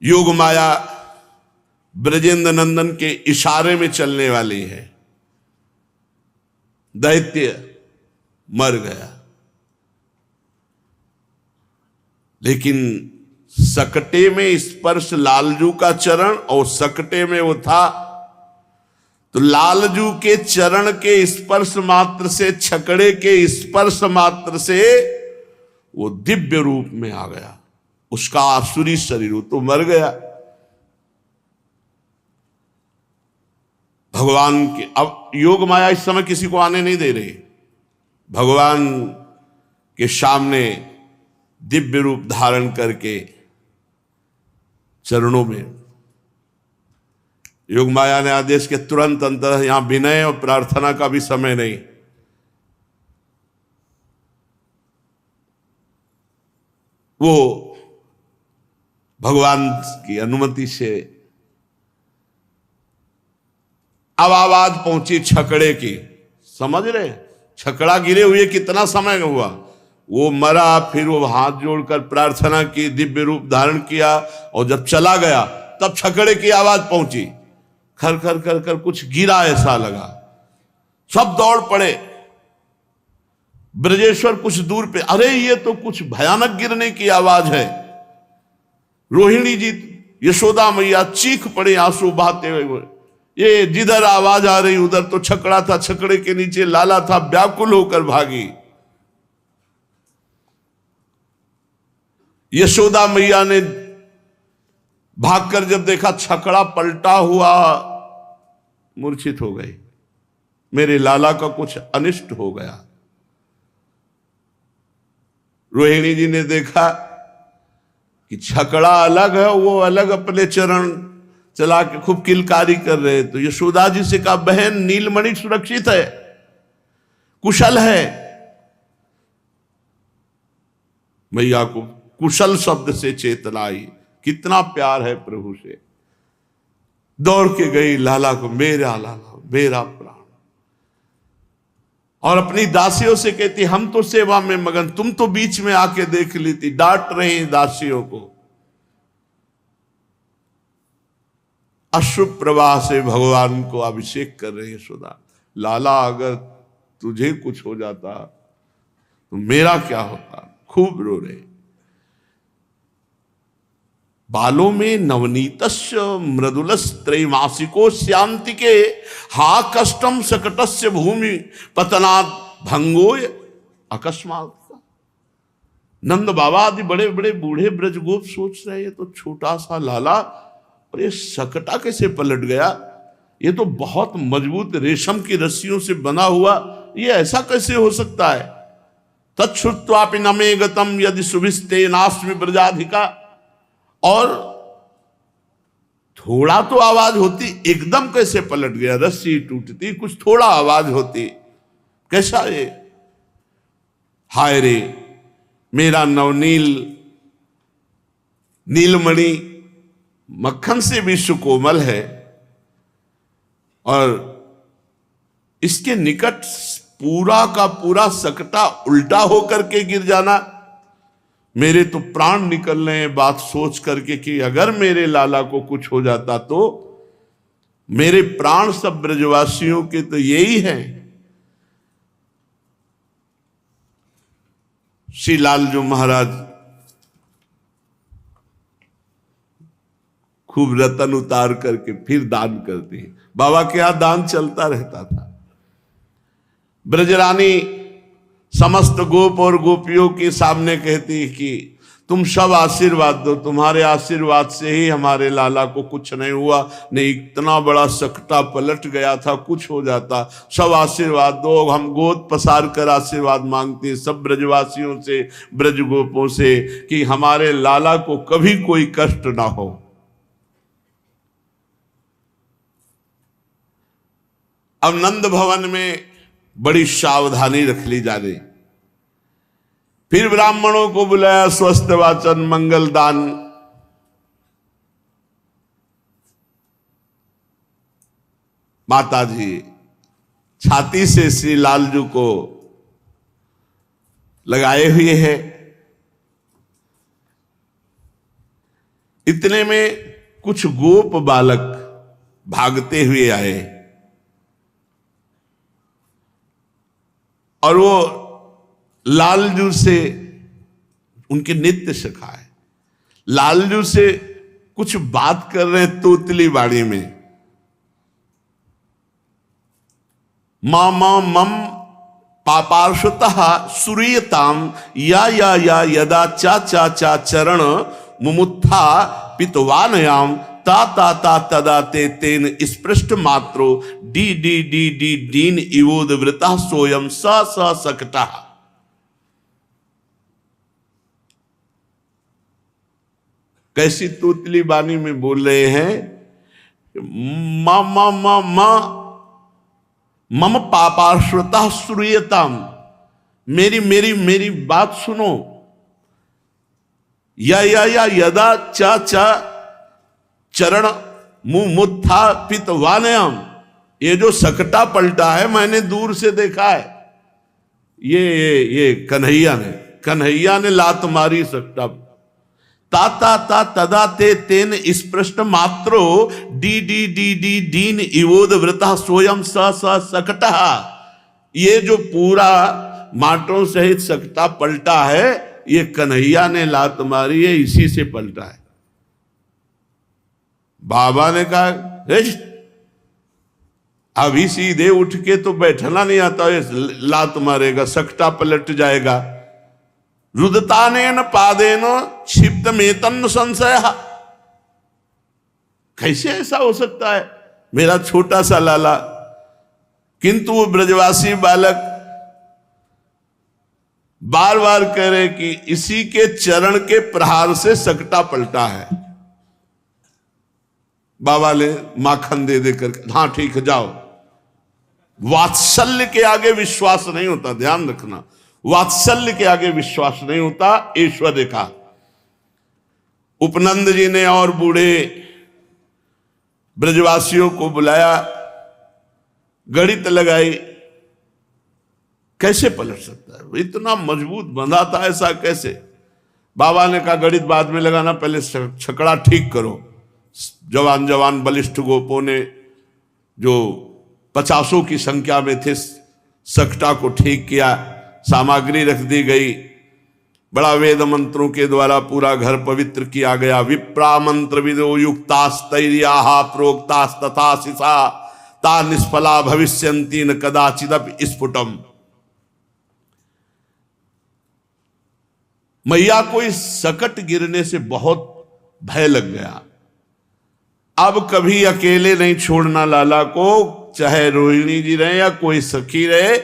योग माया ब्रजेंद्र नंदन के इशारे में चलने वाली है। दैत्य मर गया, लेकिन सकटे में स्पर्श लालजू का चरण, और सकटे में वो था, तो लालजू के चरण के स्पर्श मात्र से, छकड़े के स्पर्श मात्र से वो दिव्य रूप में आ गया। उसका आसुरी शरीर तो मर गया। भगवान के अब योग माया इस समय किसी को आने नहीं दे रही। भगवान के सामने दिव्य रूप धारण करके चरणों में योग माया ने आदेश के तुरंत अंतर, यहां विनय और प्रार्थना का भी समय नहीं। वो भगवान की अनुमति से अब आवाज पहुंची छकड़े की। समझ रहे, छकड़ा गिरे हुए कितना समय हुआ, वो मरा, फिर वो हाथ जोड़कर प्रार्थना की, दिव्य रूप धारण किया, और जब चला गया तब छकड़े की आवाज पहुंची। खर खर कर कर कुछ गिरा ऐसा लगा, सब दौड़ पड़े। ब्रजेश्वर कुछ दूर पे, अरे ये तो कुछ भयानक गिरने की आवाज है। रोहिणी जी, यशोदा मैया चीख पड़े आंसू बहाते हुए, ये जिधर आवाज आ रही उधर तो छकड़ा था, छकड़े के नीचे लाला था, व्याकुल होकर भागी। यशोदा मैया ने भागकर जब देखा छकड़ा पलटा हुआ, मूर्छित हो गई, मेरे लाला का कुछ अनिष्ट हो गया। रोहिणी जी ने देखा कि छकड़ा अलग है, वो अलग अपने चरण चला के खूब किलकारी कर रहे। तो यशोदा जी से कहा, बहन नीलमणि सुरक्षित है, कुशल है। मैया को कुशल शब्द से चेतना आई, कितना प्यार है प्रभु से। दौड़ के गई लाला को, मेरा लाला, मेरा प्राण, और अपनी दासियों से कहती, हम तो सेवा में मगन, तुम तो बीच में आके देख ली थी। डांट रही दासियों को। अश्रु प्रवाह से भगवान को अभिषेक कर रही यशोदा। लाला अगर तुझे कुछ हो जाता तो मेरा क्या होता। खूब रो रहे। बालों में नवनीतस्य मृदुलस त्रैमासिको श्यांतिके हा कष्टम सकटस्य भूमि पतनात् भंगोय अकस्मात। नंद बाबा आदि बड़े बड़े बूढ़े ब्रजगोप सोच रहे, ये तो छोटा सा लाला और ये सकटा कैसे पलट गया, ये तो बहुत मजबूत रेशम की रस्सियों से बना हुआ, ये ऐसा कैसे हो सकता है। तच्छ्रुत्वापि न मे गतम यदि सुभिस्ते नास्मि ब्रजाधिका। और थोड़ा तो आवाज होती, एकदम कैसे पलट गया। रस्सी टूटती, कुछ थोड़ा आवाज होती, कैसा ये। हाय रे, मेरा नवनील नीलमणि मक्खन से भी सुकोमल है, और इसके निकट पूरा का पूरा सकटा उल्टा होकर के गिर जाना, मेरे तो प्राण निकल रहे हैं बात सोच करके कि अगर मेरे लाला को कुछ हो जाता तो मेरे प्राण सब ब्रजवासियों के तो यही है। श्री लालजू महाराज खूब रतन उतार करके फिर दान करते हैं। बाबा के यहां दान चलता रहता था। ब्रजरानी समस्त गोप और गोपियों के सामने कहती कि तुम सब आशीर्वाद दो, तुम्हारे आशीर्वाद से ही हमारे लाला को कुछ नहीं हुआ, नहीं इतना बड़ा सकटा पलट गया था, कुछ हो जाता। सब आशीर्वाद दो। हम गोद पसार कर आशीर्वाद मांगते हैं सब ब्रजवासियों से, ब्रजगोपों से, कि हमारे लाला को कभी कोई कष्ट ना हो। अब नंद भवन में बड़ी सावधानी रख ली जा रही। फिर ब्राह्मणों को बुलाया, स्वस्थ वाचन मंगल दान। माता जी छाती से श्री लालजू को लगाए हुए है। इतने में कुछ गोप बालक भागते हुए आए और वो लालजू से, उनके नित्य सखा है, लालजू से कुछ बात कर रहे हैं तोतली बाड़ी में। मामा मम पापार्षतः सूर्यताम या यदा चा चा चा चरण मुमुत्था पितवानयाम ता ता ता तदा ते तेन स्पृष्ट मात्रो डी डी डी डी दीन इवोद वृता सोयम स स सकटा। कैसी तोतली बानी में बोल रहे हैं, मा मा मा मा मम पापाश्रुता श्रूयताम, मेरी मेरी मेरी बात सुनो। या यदा चा चा चरण मुमुत्था पितवानयाम, ये जो सकटा पलटा है मैंने दूर से देखा है। ये कन्हैया ने लात मारी सकटा। ता ता ता तदा ते तेन स्पृष्ट मात्रो डी डी डी डी दीन इवोद वृता सोयम स स सकटा। ये जो पूरा माटों सहित सकटा पलटा है, ये कन्हैया ने लात मारी है, इसी से पलटा है। बाबा ने कहा अभी सीधे उठ के तो बैठना नहीं आता, लात मारेगा, सकटा पलट जाएगा। रुदतानेन पादेन क्षिप्त मेतन संशय। कैसे ऐसा हो सकता है, मेरा छोटा सा लाला। किंतु वो ब्रजवासी बालक बार बार कह रहे कि इसी के चरण के प्रहार से सकटा पलटा है। बाबा ने माखन दे देकर, हाँ ठीक है जाओ। वात्सल्य के आगे विश्वास नहीं होता, ध्यान रखना, वात्सल्य के आगे विश्वास नहीं होता। ऐश्वर्य का उपनंद जी ने और बूढ़े ब्रजवासियों को बुलाया, गणित लगाई, कैसे पलट सकता है, इतना मजबूत बंधा था, ऐसा कैसे। बाबा ने कहा गणित बाद में लगाना, पहले छकड़ा ठीक करो। जवान जवान बलिष्ठ गोपों ने, जो 50 की संख्या में थे, सकटा को ठीक किया, सामग्री रख दी गई। बड़ा वेद मंत्रों के द्वारा पूरा घर पवित्र किया गया। विप्रा मंत्र विदो युक्तास्तैर्याः प्रोक्तास्तथा शिषा ता निष्फला भविष्यन्ति न कदाचिदपि स्फुटम। मैया को इस सकट गिरने से बहुत भय लग गया। अब कभी अकेले नहीं छोड़ना लाला को, चाहे रोहिणी जी रहे या कोई सखी रहे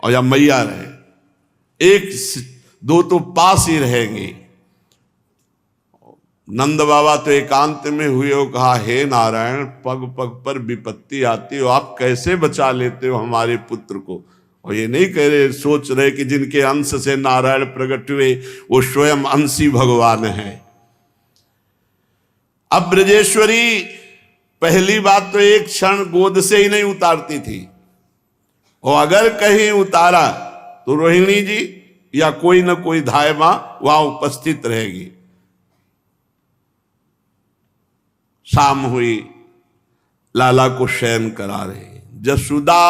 और या मैया रहे, एक दो तो पास ही रहेंगे। नंद बाबा तो एकांत में हुए हो, कहा हे नारायण, पग पग पर विपत्ति आती हो, आप कैसे बचा लेते हो हमारे पुत्र को। और ये नहीं कह रहे, सोच रहे कि जिनके अंश से नारायण प्रकट हुए वो स्वयं अंशी भगवान है। अब ब्रजेश्वरी पहली बात तो एक क्षण गोद से ही नहीं उतारती थी, और अगर कहीं उतारा तो रोहिणी जी या कोई न कोई धाय मां वहां उपस्थित रहेगी। शाम हुई, लाला को शयन करा रहे। जसुदा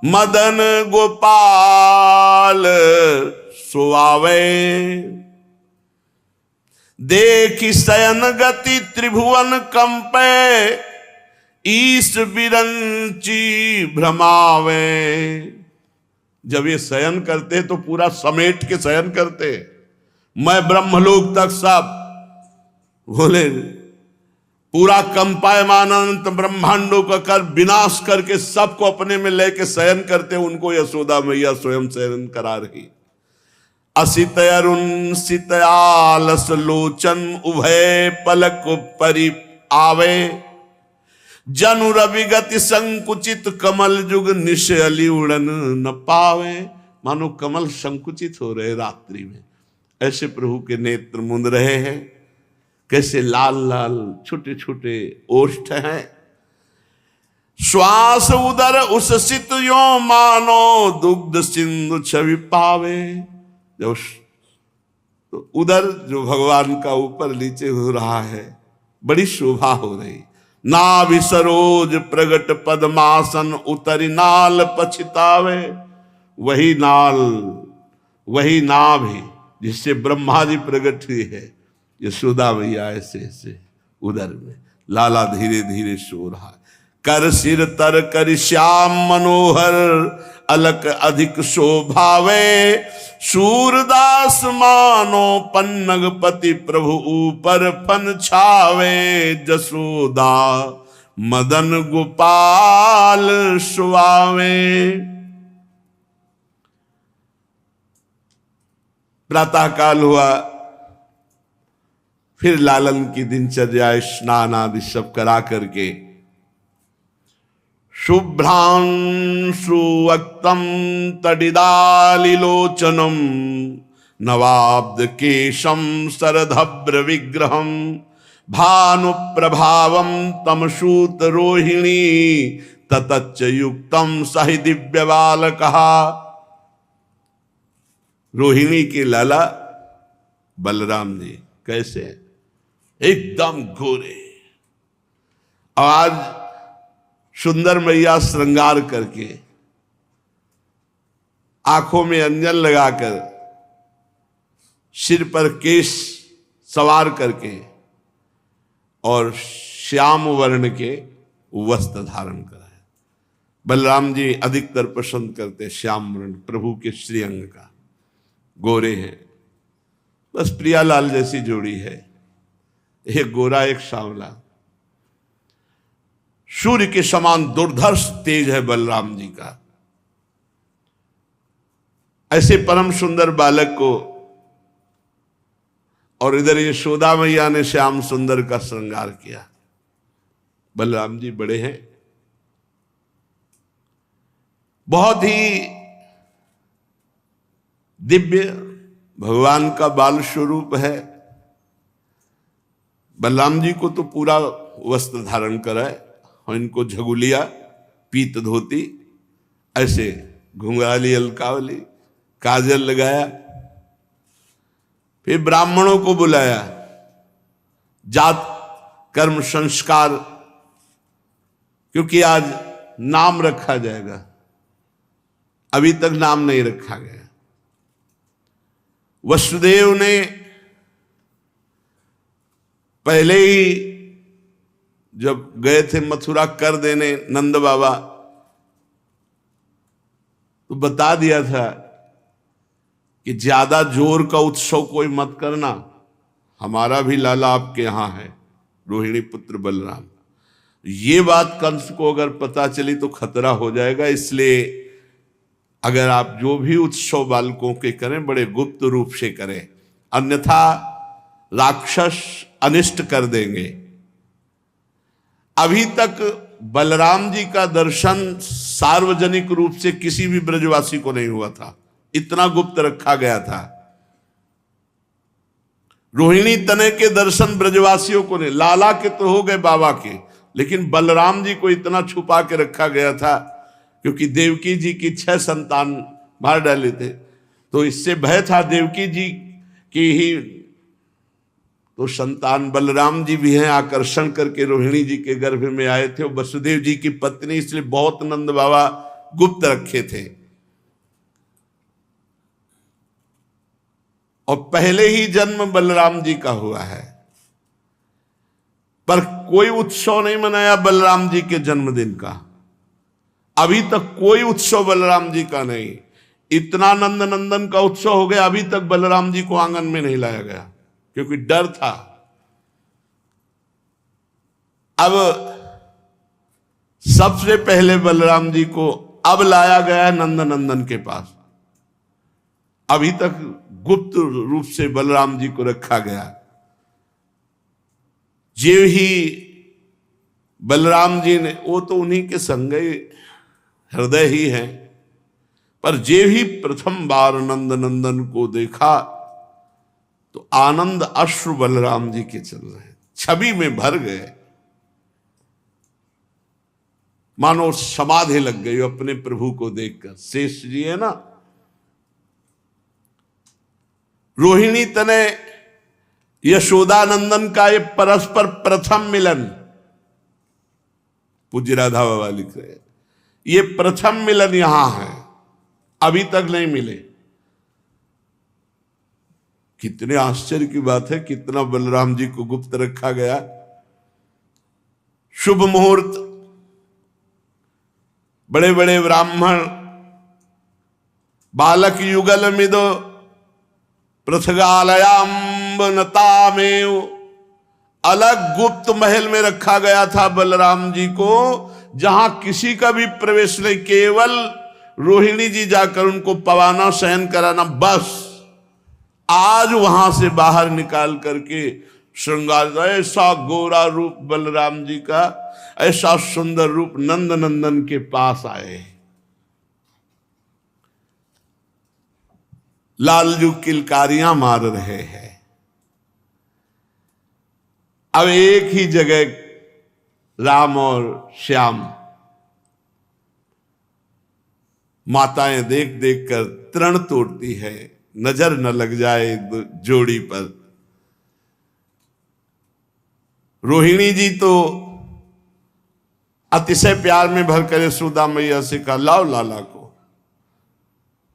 मदन गोपाल सुआवे, देखी शयन गति त्रिभुवन कंपे, ईश बिरंची भ्रमावे। जब ये शयन करते तो पूरा समेट के शयन करते, मैं ब्रह्मलोक तक सब बोले, पूरा कंपायमान अनंत ब्रह्मांडों का कर विनाश करके सबको अपने में लेके शयन करते। उनको यशोदा मैया स्वयं शयन करा रही। असित अरुण सित आलस लोचन उभय पलक परि आवे, जनु रवि गति संकुचित कमल जुग निश अली उड़न न पावे। मानो कमल संकुचित हो रहे रात्रि में, ऐसे प्रभु के नेत्र मुंद रहे हैं। कैसे लाल लाल छोटे छोटे ओष्ठ हैं। श्वास उदर उसित यो मानो दुग्ध सिंधु छवि पावे। जब तो उदर जो भगवान का ऊपर नीचे हो रहा है, बड़ी शोभा हो रही। नाभि सरोज प्रगट पद्मासन उतरी नाल पछितावे। वही नाल, वही नाभि जिससे ब्रह्मा जी प्रकट हुए है, यशोदा मैया ऐसे ऐसे उदर में लाला धीरे धीरे सो रहा है। कर सिर तर कर श्याम मनोहर अलक अधिक शोभावे। सूरदास मानो पन्नगपति प्रभु ऊपर फन छावे। जसोदा मदन गोपाल सुआवे। प्रातः काल हुआ, फिर लालन की दिनचर्या स्नान आदि सब करा करके शुभ्रांशु वक्तम तडिदालिलोचनम नवाब्द केशम सरधभ्र विग्रहम भानु प्रभावम तमसूत रोहिणी ततच्च युक्तम सहि दिव्य बालकहा। रोहिणी के लाला बलराम जी कैसे एकदम गोरे। आज सुंदर मैया श्रृंगार करके आंखों में अंजन लगाकर सिर पर केश सवार करके और श्याम वर्ण के वस्त्र धारण करा है। बलराम जी अधिकतर पसंद करते श्याम वर्ण प्रभु के श्रीअंग का। गोरे हैं, बस प्रियालाल जैसी जोड़ी है, एक गोरा एक सांवला। सूर्य के समान दुर्धर्ष तेज है बलराम जी का। ऐसे परम सुंदर बालक को, और इधर यशोदा मैया ने श्याम सुंदर का श्रृंगार किया। बलराम जी बड़े हैं, बहुत ही दिव्य भगवान का बाल स्वरूप है। बलराम जी को तो पूरा वस्त्र धारण कराए और इनको झगुलिया पीत धोती, ऐसे घुंघराली अलकावली, काजल लगाया। फिर ब्राह्मणों को बुलाया, जात कर्म संस्कार, क्योंकि आज नाम रखा जाएगा, अभी तक नाम नहीं रखा गया। वसुदेव ने पहले ही जब गए थे मथुरा कर देने नंद बाबा, तो बता दिया था कि ज्यादा जोर का उत्सव कोई मत करना, हमारा भी लाला आपके यहां है, रोहिणी पुत्र बलराम। ये बात कंस को अगर पता चली तो खतरा हो जाएगा। इसलिए अगर आप जो भी उत्सव बालकों के करें, बड़े गुप्त रूप से करें, अन्यथा राक्षस अनिष्ट कर देंगे। अभी तक बलराम जी का दर्शन सार्वजनिक रूप से किसी भी ब्रजवासी को नहीं हुआ था, इतना गुप्त रखा गया था। रोहिणी तनय के दर्शन ब्रजवासियों को नहीं, लाला के तो हो गए बाबा के, लेकिन बलराम जी को इतना छुपा के रखा गया था क्योंकि देवकी जी की 6 संतान मार डाले थे, तो इससे भय था देवकी जी की ही तो संतान बलराम जी भी हैं, आकर्षण करके रोहिणी जी के गर्भ में आए थे। वसुदेव जी की पत्नी, इसलिए बहुत नंद बाबा गुप्त रखे थे। और पहले ही जन्म बलराम जी का हुआ है, पर कोई उत्सव नहीं मनाया बलराम जी के जन्मदिन का। अभी तक कोई उत्सव बलराम जी का नहीं। इतना नंद नंदन का उत्सव हो गया, अभी तक बलराम जी को आंगन में नहीं लाया गया क्योंकि डर था। अब सबसे पहले बलराम जी को अब लाया गया नंद नंदन के पास। अभी तक गुप्त रूप से बलराम जी को रखा गया। जीव ही बलराम जी ने, वो तो उन्हीं के संग हृदय ही हैं, पर जे भी प्रथम बार नंद नंदन को देखा तो आनंद अश्रु बलराम जी के चल रहे हैं, छवि में भर गए, मानो समाधि लग गई अपने प्रभु को देखकर। शेष जी है ना, रोहिणी तने यशोदानंदन का ये परस्पर प्रथम मिलन, पूज्य राधा बाबा लिख रहे हैं, ये प्रथम मिलन यहां है, अभी तक नहीं मिले। कितने आश्चर्य की बात है, कितना बलराम जी को गुप्त रखा गया। शुभ मुहूर्त, बड़े बड़े ब्राह्मण, बालक युगल मिदो पृथगालयाम्ब नतामेव, अलग गुप्त महल में रखा गया था बलराम जी को, जहां किसी का भी प्रवेश नहीं, केवल रोहिणी जी जाकर उनको पवाना शयन कराना बस। आज वहां से बाहर निकाल करके श्रृंगार, ऐसा गोरा रूप बलराम जी का, ऐसा सुंदर रूप नंद नंदन के पास आए। लालजू किलकारियां मार रहे हैं। अब एक ही जगह राम और श्याम, माताएं देख देख कर तृण तोड़ती है, नजर न लग जाए जोड़ी पर। रोहिणी जी तो अतिशय प्यार में भरकर यशोदा मैया से कहा लाओ लाला को,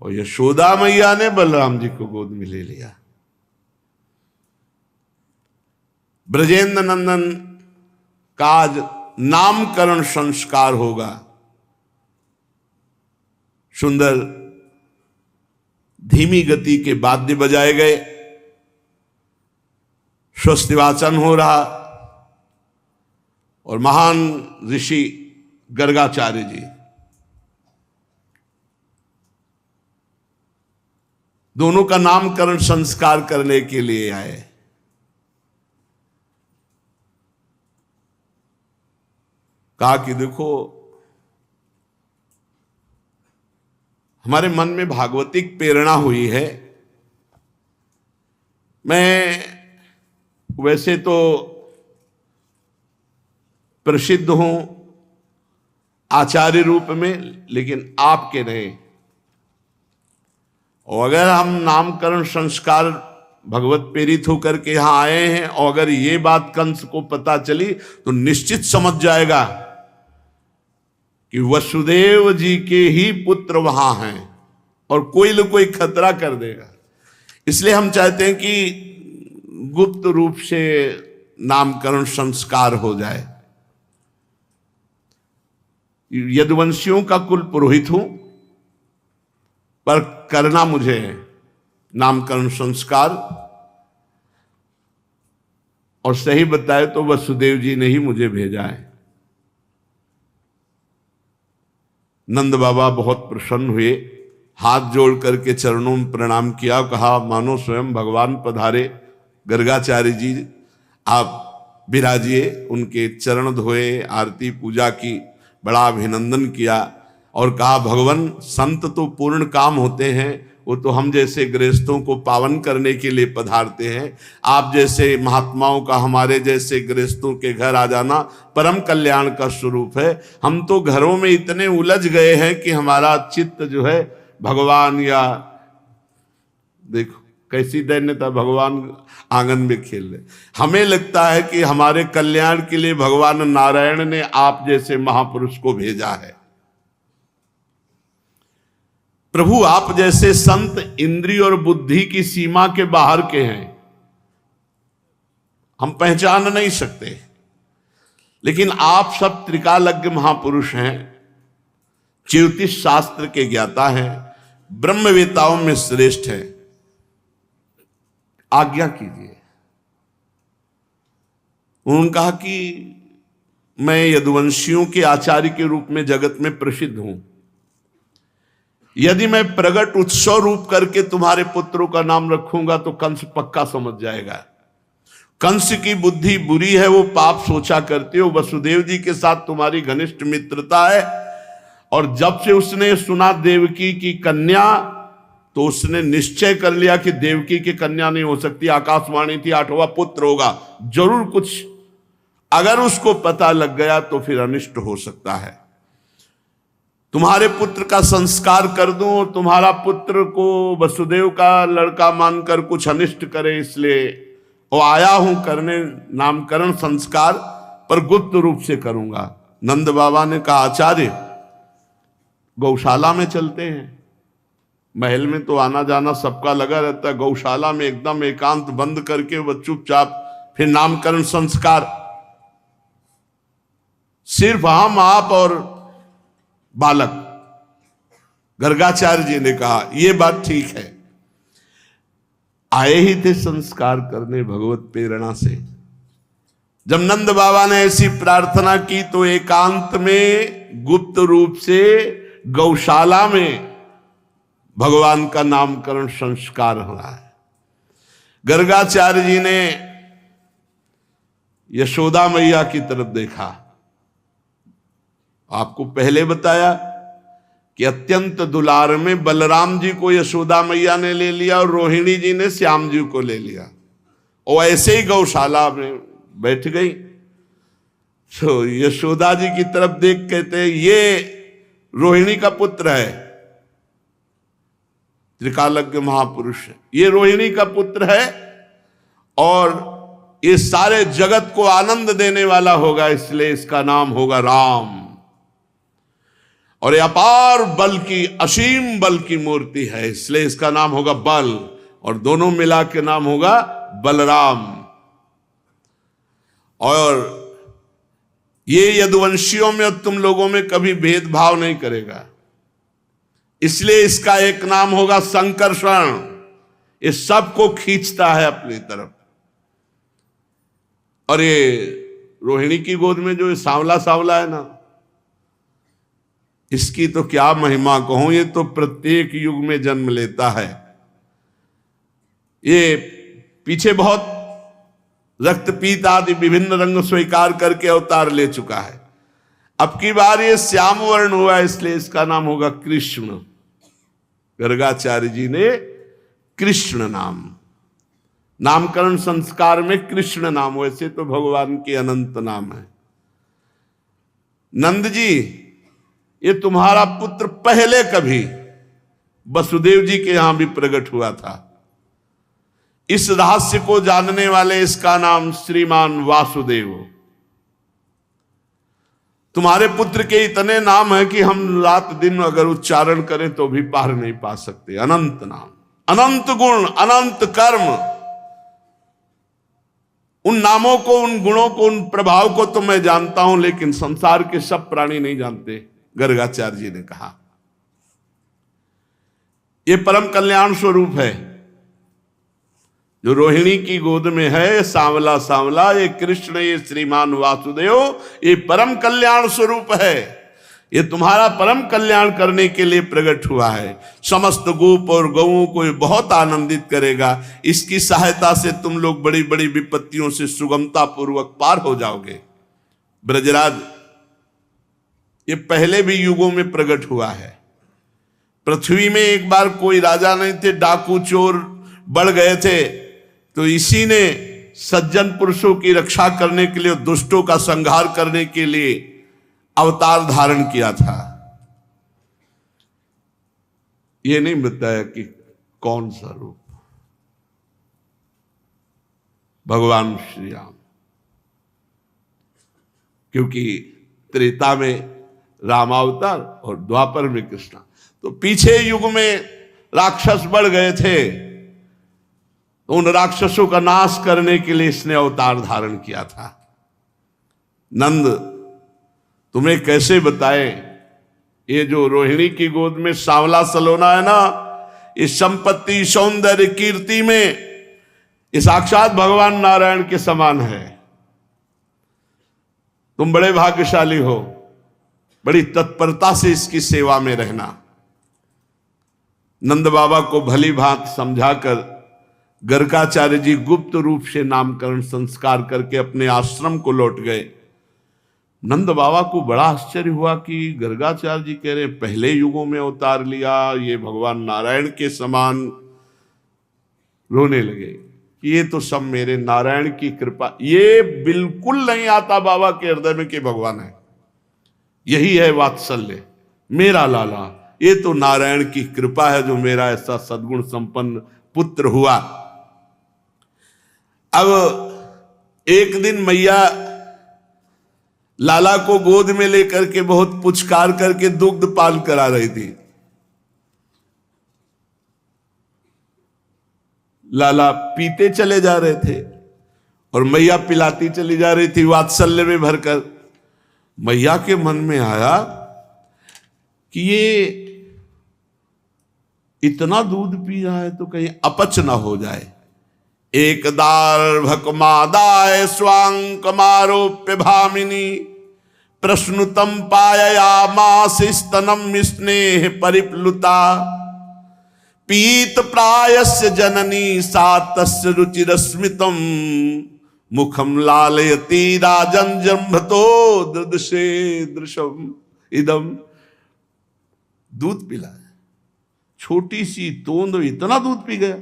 और यशोदा मैया ने बलराम जी को गोद में ले लिया। ब्रजेंद्र नंदन का आज नामकरण संस्कार होगा। सुंदर धीमी गति के वाद्य बजाए गए, स्वस्ति वाचन हो रहा, और महान ऋषि गर्गाचार्य जी दोनों का नामकरण संस्कार करने के लिए आए। कहा कि देखो, हमारे मन में भागवतिक प्रेरणा हुई है। मैं वैसे तो प्रसिद्ध हूं आचार्य रूप में, लेकिन आपके नहीं। और अगर हम नामकरण संस्कार भगवत प्रेरित होकर के यहां आए हैं, और अगर ये बात कंस को पता चली तो निश्चित समझ जाएगा कि वसुदेव जी के ही पुत्र वहां हैं, और कोई न कोई खतरा कर देगा। इसलिए हम चाहते हैं कि गुप्त रूप से नामकरण संस्कार हो जाए। यदुवंशियों का कुल पुरोहित हूं, पर करना मुझे नामकरण संस्कार, और सही बताए तो वसुदेव जी ने ही मुझे भेजा है। नंद बाबा बहुत प्रसन्न हुए, हाथ जोड़ करके चरणों में प्रणाम किया, कहा मानो स्वयं भगवान पधारे। गर्गाचार्य जी आप विराजिए। उनके चरण धोए, आरती पूजा की, बड़ा अभिनंदन किया, और कहा भगवान संत तो पूर्ण काम होते हैं, वो तो हम जैसे गृहस्थों को पावन करने के लिए पधारते हैं। आप जैसे महात्माओं का हमारे जैसे गृहस्थों के घर आ जाना परम कल्याण का स्वरूप है। हम तो घरों में इतने उलझ गए हैं कि हमारा चित्त जो है भगवान, या देखो कैसी दैन्यता, भगवान आंगन में खेल रहे। हमें लगता है कि हमारे कल्याण के लिए भगवान नारायण ने आप जैसे महापुरुष को भेजा है। प्रभु आप जैसे संत इंद्रिय और बुद्धि की सीमा के बाहर के हैं, हम पहचान नहीं सकते, लेकिन आप सब त्रिकालज्ञ महापुरुष हैं, ज्योतिष शास्त्र के ज्ञाता हैं, ब्रह्मवेताओं में श्रेष्ठ हैं। आज्ञा कीजिए। उन्होंने कहा कि मैं यदुवंशियों के आचार्य के रूप में जगत में प्रसिद्ध हूं। यदि मैं प्रगट उत्सव रूप करके तुम्हारे पुत्रों का नाम रखूंगा तो कंस पक्का समझ जाएगा। कंस की बुद्धि बुरी है, वो पाप सोचा करते हो। वसुदेव जी के साथ तुम्हारी घनिष्ठ मित्रता है, और जब से उसने सुना देवकी की कन्या, तो उसने निश्चय कर लिया कि देवकी की कन्या नहीं हो सकती, आकाशवाणी थी 8वां पुत्र होगा जरूर। कुछ अगर उसको पता लग गया तो फिर अनिष्ट हो सकता है। तुम्हारे पुत्र का संस्कार कर दूं, तुम्हारा पुत्र को वसुदेव का लड़का मानकर कुछ अनिष्ट करे, इसलिए वो आया हूं करने नामकरण संस्कार, पर गुप्त रूप से करूंगा। नंद बाबा ने कहा आचार्य गौशाला में चलते हैं, महल में तो आना जाना सबका लगा रहता है, गौशाला में एकदम एकांत बंद करके वह चुपचाप फिर नामकरण संस्कार, सिर्फ हम आप और बालक। गर्गाचार्य जी ने कहा यह बात ठीक है। आए ही थे संस्कार करने भगवत प्रेरणा से। जब नंद बाबा ने ऐसी प्रार्थना की तो एकांत में गुप्त रूप से गौशाला में भगवान का नामकरण संस्कार हो रहा है। गर्गाचार्य जी ने यशोदा मैया की तरफ देखा। आपको पहले बताया कि अत्यंत दुलार में बलराम जी को यशोदा मैया ने ले लिया और रोहिणी जी ने श्याम जी को ले लिया, और ऐसे ही गौशाला में बैठ गई। तो यशोदा जी की तरफ देख कहते ये रोहिणी का पुत्र है, त्रिकालज्ञ महापुरुष है, ये रोहिणी का पुत्र है और ये सारे जगत को आनंद देने वाला होगा, इसलिए इसका नाम होगा राम। और ये अपार बल की, असीम बल की मूर्ति है, इसलिए इसका नाम होगा बल, और दोनों मिला के नाम होगा बलराम। और ये यदुवंशियों में और तुम लोगों में कभी भेदभाव नहीं करेगा, इसलिए इसका एक नाम होगा संकर्षण। ये सबको खींचता है अपनी तरफ। और ये रोहिणी की गोद में जो सांवला सांवला है ना, इसकी तो क्या महिमा कहूं, ये तो प्रत्येक युग में जन्म लेता है। ये पीछे बहुत रक्तपीत आदि विभिन्न रंग स्वीकार करके अवतार ले चुका है। अब की बार ये श्याम वर्ण हुआ, इसलिए इसका नाम होगा कृष्ण। गर्गाचार्य जी ने कृष्ण नाम, नामकरण संस्कार में कृष्ण नाम, वैसे तो भगवान के अनंत नाम है। नंद जी, ये तुम्हारा पुत्र पहले कभी वसुदेव जी के यहां भी प्रकट हुआ था। इस रहस्य को जानने वाले इसका नाम श्रीमान वासुदेव। तुम्हारे पुत्र के इतने नाम है कि हम रात दिन अगर उच्चारण करें तो भी पार नहीं पा सकते। अनंत नाम, अनंत गुण, अनंत कर्म। उन नामों को, उन गुणों को, उन प्रभाव को तो मैं जानता हूं, लेकिन संसार के सब प्राणी नहीं जानते। गर्गाचार्य जी ने कहा यह परम कल्याण स्वरूप है जो रोहिणी की गोद में है, सांवला सांवला, ये कृष्ण, ये श्रीमान वासुदेव, ये परम कल्याण स्वरूप है। ये तुम्हारा परम कल्याण करने के लिए प्रकट हुआ है। समस्त गोप और गौओं को ये बहुत आनंदित करेगा। इसकी सहायता से तुम लोग बड़ी बड़ी विपत्तियों से सुगमता पूर्वक पार हो जाओगे। ब्रजराज, ये पहले भी युगों में प्रकट हुआ है। पृथ्वी में एक बार कोई राजा नहीं थे, डाकू चोर बढ़ गए थे, तो इसी ने सज्जन पुरुषों की रक्षा करने के लिए, दुष्टों का संहार करने के लिए अवतार धारण किया था। ये नहीं बताया कि कौन सा रूप। भगवान श्री राम, क्योंकि त्रेता में रामावतार और द्वापर में कृष्ण, तो पीछे युग में राक्षस बढ़ गए थे, तो उन राक्षसों का नाश करने के लिए इसने अवतार धारण किया था। नंद, तुम्हें कैसे बताए, ये जो रोहिणी की गोद में सांवला सलोना है ना, इस संपत्ति, सौंदर्य, कीर्ति में ये साक्षात भगवान नारायण के समान है। तुम बड़े भाग्यशाली हो, बड़ी तत्परता से इसकी सेवा में रहना। नंद बाबा को भली भांति समझाकर गर्गाचार्य जी गुप्त रूप से नामकरण संस्कार करके अपने आश्रम को लौट गए। नंद बाबा को बड़ा आश्चर्य हुआ कि गर्गाचार्य जी कह रहे पहले युगों में अवतार लिया, ये भगवान नारायण के समान। रोने लगे कि ये तो सब मेरे नारायण की कृपा। ये बिल्कुल नहीं आता बाबा के हृदय में कि भगवान है। यही है वात्सल्य, मेरा लाला ये तो नारायण की कृपा है जो मेरा ऐसा सद्गुण संपन्न पुत्र हुआ। अब एक दिन मैया लाला को गोद में लेकर के बहुत पुचकार करके दुग्ध पान करा रही थी। लाला पीते चले जा रहे थे और मैया पिलाती चली जा रही थी वात्सल्य में भरकर। मैया के मन में आया कि ये इतना दूध पी रहा है तो कहीं अपच ना हो जाए। एकदार भकमादाय स्वांकमारोप्य भामिनी प्रश्नुतम पाययामास स्तनम स्नेह परिप्लुता पीत प्रायस्य जननी सा तस्य रुचिरस्मितम मुखम लालयति राजन जंभतो दृदशे दृशम इदम। दूध पिला, छोटी सी तोंद इतना दूध पी गया।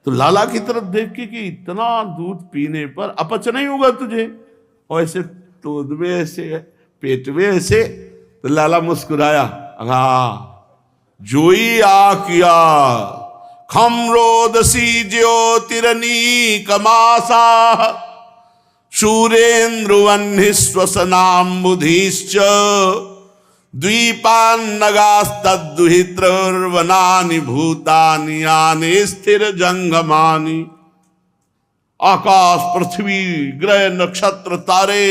तो लाला की तरफ देख के कि इतना दूध पीने पर अपच नहीं होगा तुझे, और ऐसे तोंद में ऐसे पेट में ऐसे। तो लाला मुस्कुराया, जोई आ किया खम रोदसी ज्योतिरनी कमासा शूरेन्द्रुवन्हि श्वसनाम बुधिश्च द्वीपान्नगास्तद्दुहित्रवनानि भूतानि यानि स्थिर जंगमानि। आकाश पृथ्वी ग्रह नक्षत्र तारे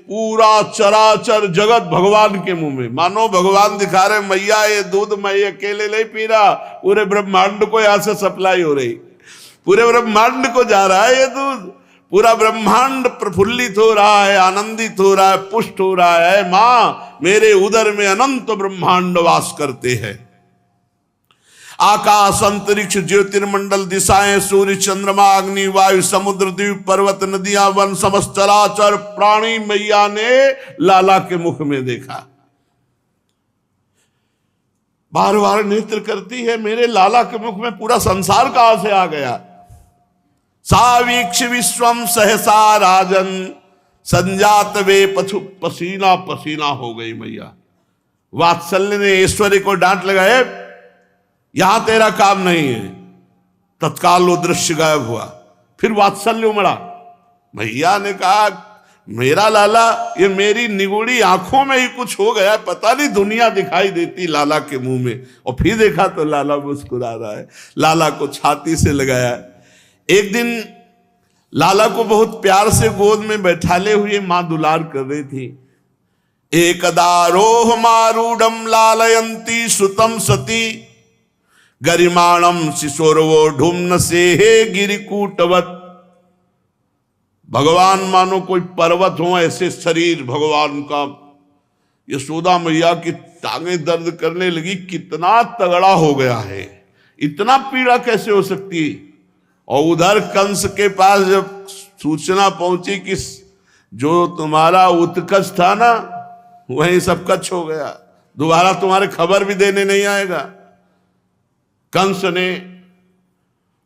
पूरा चराचर जगत भगवान के मुंह में। मानो भगवान दिखा रहे मैया ये दूध मैं अकेले नहीं पी रहा, पूरे ब्रह्मांड को यहां से सप्लाई हो रही, पूरे ब्रह्मांड को जा रहा है ये दूध। पूरा ब्रह्मांड प्रफुल्लित हो रहा है, आनंदित हो रहा है, पुष्ट हो रहा है। मां मेरे उदर में अनंत ब्रह्मांड वास करते हैं। आकाश अंतरिक्ष ज्योतिर्मंडल दिशाएं सूर्य चंद्रमा अग्नि वायु समुद्र द्वीप पर्वत नदियां वन समस्त चराचर प्राणी मैया ने लाला के मुख में देखा। बार बार नेत्र करती है, मेरे लाला के मुख में पूरा संसार कहां से आ गया। सावीक्ष विश्वम सहसा राजन संजात वे पशु पसीना पसीना हो गई मैया। वात्सल्य ने ऐश्वर्य को डांट लगाए, यहां तेरा काम नहीं है। तत्काल वो दृश्य गायब हुआ। फिर वात्सल्य उमड़ा। मैया ने कहा मेरा लाला, ये मेरी निगुड़ी आंखों में ही कुछ हो गया, पता नहीं दुनिया दिखाई देती लाला के मुंह में। और फिर देखा तो लाला मुस्कुरा रहा है। लाला को छाती से लगाया। एक दिन लाला को बहुत प्यार से गोद में बैठाले हुए मां दुलार कर रही थी। एकदारोह मारूढ़म लालयंती सुतम सती गरिमाणम शिशोरवो ढुम्न से हे गिरिकूटवत। भगवान मानो कोई पर्वत हो, ऐसे शरीर भगवान का। यशोदा मैया की टांगें दर्द करने लगी, कितना तगड़ा हो गया है, इतना पीड़ा कैसे हो सकती। और उधर कंस के पास जब सूचना पहुंची कि जो तुम्हारा उत्कच था ना वहीं सब कच्छ हो गया, दोबारा तुम्हारे खबर भी देने नहीं आएगा। कंस ने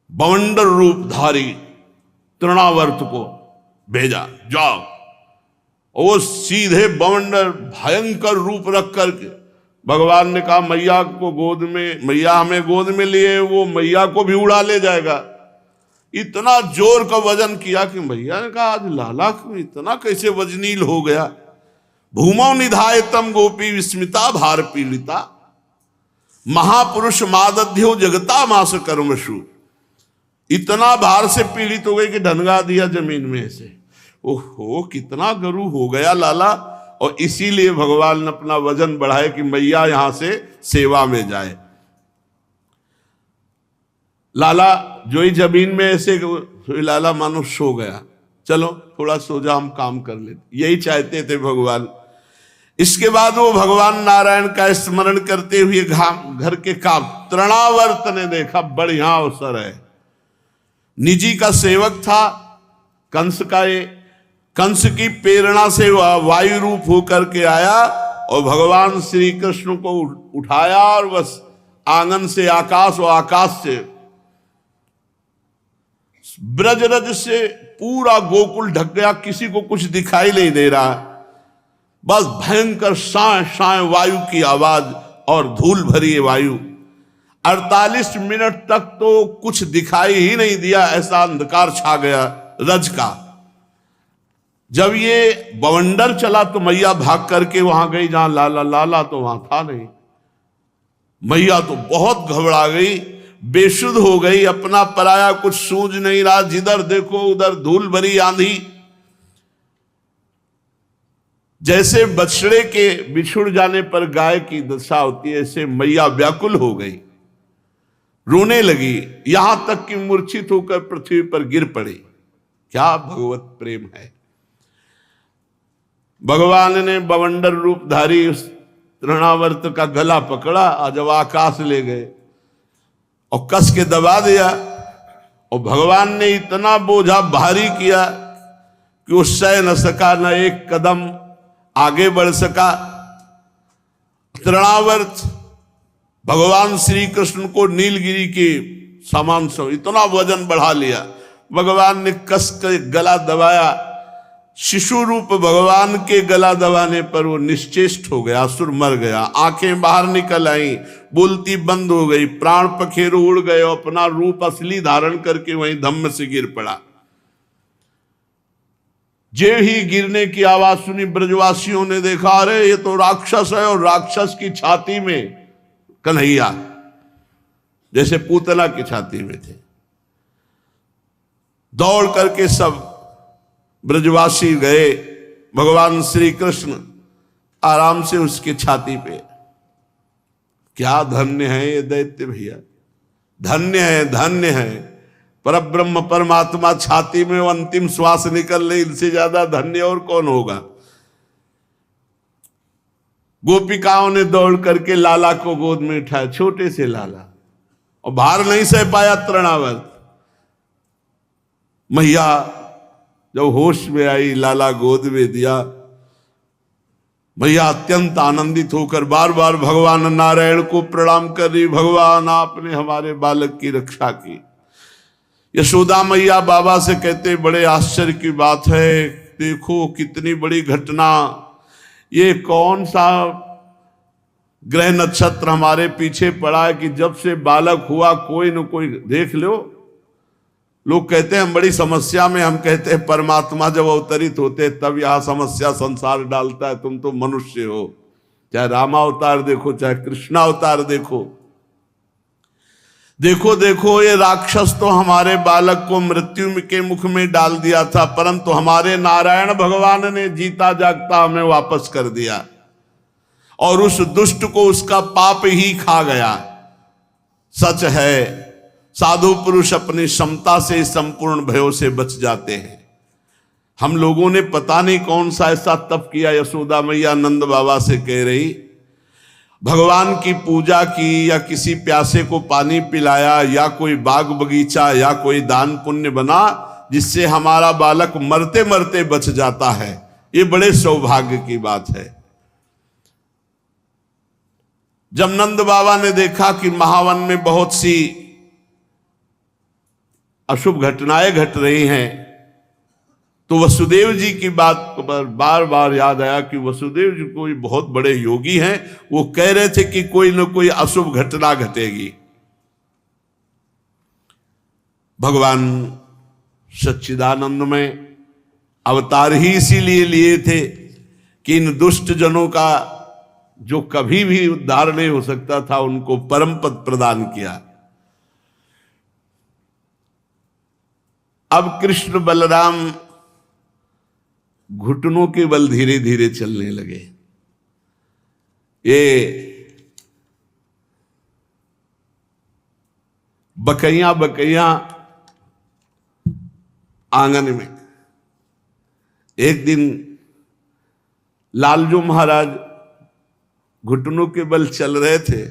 बवंडर रूपधारी तृणावर्त को भेजा, जाओ। वो सीधे बवंडर भयंकर रूप रख करके भगवान ने कहा मैया को गोद में, मैया हमें गोद में लिए, वो मैया को भी उड़ा ले जाएगा। इतना जोर का वजन किया कि मैया ने कहा आज लाला को इतना कैसे वजनील हो गया। भूमौ निधायतम गोपी विस्मिता भार पीड़िता महापुरुष मादध्यो जगता मास कर्मशु। इतना भार से पीड़ित हो गई कि ढनगा दिया जमीन में से। ओहो कितना गरु हो गया लाला। और इसीलिए भगवान ने अपना वजन बढ़ाया कि मैया यहां से सेवा में जाए। लाला जो ही जमीन में ऐसे लाला मानो सो गया, चलो थोड़ा सो जा हम काम कर लेते, यही चाहते थे भगवान। इसके बाद वो भगवान नारायण का स्मरण करते हुए घर के काम। तृणावर्त ने देखा बढ़िया अवसर है, निजी का सेवक था कंस का। ये कंस की प्रेरणा से वायु रूप होकर के आया और भगवान श्री कृष्ण को उठाया और बस आंगन से आकाश और आकाश से ब्रजरज से पूरा गोकुल ढक गया, किसी को कुछ दिखाई नहीं दे रहा, बस भयंकर साए साए वायु की आवाज और धूल भरी वायु। 48 मिनट तक तो कुछ दिखाई ही नहीं दिया, ऐसा अंधकार छा गया रज का। जब ये बवंडर चला तो मैया भाग करके वहां गई जहां लाला, लाला तो वहां था नहीं। मैया तो बहुत घबरा गई, बेसुध हो गई, अपना पराया कुछ सूझ नहीं रहा, जिधर देखो उधर धूल भरी आंधी। जैसे बछड़े के बिछुड़ जाने पर गाय की दशा होती है, ऐसे मैया व्याकुल हो गई, रोने लगी, यहां तक कि मूर्छित होकर पृथ्वी पर गिर पड़ी। क्या भगवत प्रेम है। भगवान ने बवंडर रूपधारी उस तृणावर्त का गला पकड़ा और जब आकाश ले गए और कस के दबा दिया, और भगवान ने इतना बोझा भारी किया कि वो सह न सका, न एक कदम आगे बढ़ सका। तृणावर्त भगवान श्री कृष्ण को नीलगिरी के समान सो इतना वजन बढ़ा लिया। भगवान ने कस के गला दबाया, शिशु रूप भगवान के गला दबाने पर वो निश्चेष्ट हो गया, असुर मर गया, आंखें बाहर निकल आई, बोलती बंद हो गई, प्राण पखेरु उड़ गए, अपना रूप असली धारण करके वहीं धम्म से गिर पड़ा। जे ही गिरने की आवाज सुनी, ब्रजवासियों ने देखा, अरे ये तो राक्षस है, और राक्षस की छाती में कन्हैया, जैसे पूतना की छाती में थे। दौड़ करके सब ब्रजवासी गए, भगवान श्री कृष्ण आराम से उसके छाती पे। क्या धन्य है ये दैत्य भैया, धन्य है, धन्य है। परब्रह्म परमात्मा छाती में वो अंतिम श्वास निकल ले, इनसे ज्यादा धन्य और कौन होगा। गोपिकाओं ने दौड़ करके लाला को गोद में उठाया, छोटे से लाला, और भार नहीं सह पाया तृणावर्त। मैया जब होश में आई, लाला गोद में दिया। मैया अत्यंत आनंदित होकर बार बार भगवान नारायण को प्रणाम कर रही, भगवान आपने हमारे बालक की रक्षा की। यशोदा मैया बाबा से कहते, बड़े आश्चर्य की बात है, देखो कितनी बड़ी घटना, ये कौन सा ग्रह नक्षत्र हमारे पीछे पड़ा है कि जब से बालक हुआ कोई न कोई देख लो। लोग कहते हैं हम बड़ी समस्या में, हम कहते हैं परमात्मा जब अवतरित होते तब यहां समस्या संसार डालता है, तुम तो मनुष्य हो। चाहे रामावतार देखो, चाहे कृष्णावतार देखो, देखो देखो ये राक्षस तो हमारे बालक को मृत्यु के मुख में डाल दिया था, परंतु हमारे नारायण भगवान ने जीता जागता हमें वापस कर दिया, और उस दुष्ट को उसका पाप ही खा गया। सच है, साधु पुरुष अपनी क्षमता से संपूर्ण भयों से बच जाते हैं। हम लोगों ने पता नहीं कौन सा ऐसा तप किया। यशोदा मैया नंद बाबा से कह रही, भगवान की पूजा की, या किसी प्यासे को पानी पिलाया, या कोई बाग बगीचा, या कोई दान पुण्य बना, जिससे हमारा बालक मरते मरते बच जाता है। ये बड़े सौभाग्य की बात है। जब नंद बाबा ने देखा कि महावन में बहुत सी अशुभ घटनाएं घट रही हैं, तो वसुदेव जी की बात पर बार बार याद आया कि वसुदेव जी कोई बहुत बड़े योगी हैं, वो कह रहे थे कि कोई न कोई अशुभ घटना घटेगी। भगवान सच्चिदानंद में अवतार ही इसीलिए लिए थे कि इन दुष्ट जनों का जो कभी भी उद्धार नहीं हो सकता था, उनको परम पद प्रदान किया। अब कृष्ण बलराम घुटनों के बल धीरे धीरे चलने लगे। ये बकैया आंगन में एक दिन लालजू महाराज घुटनों के बल चल रहे थे।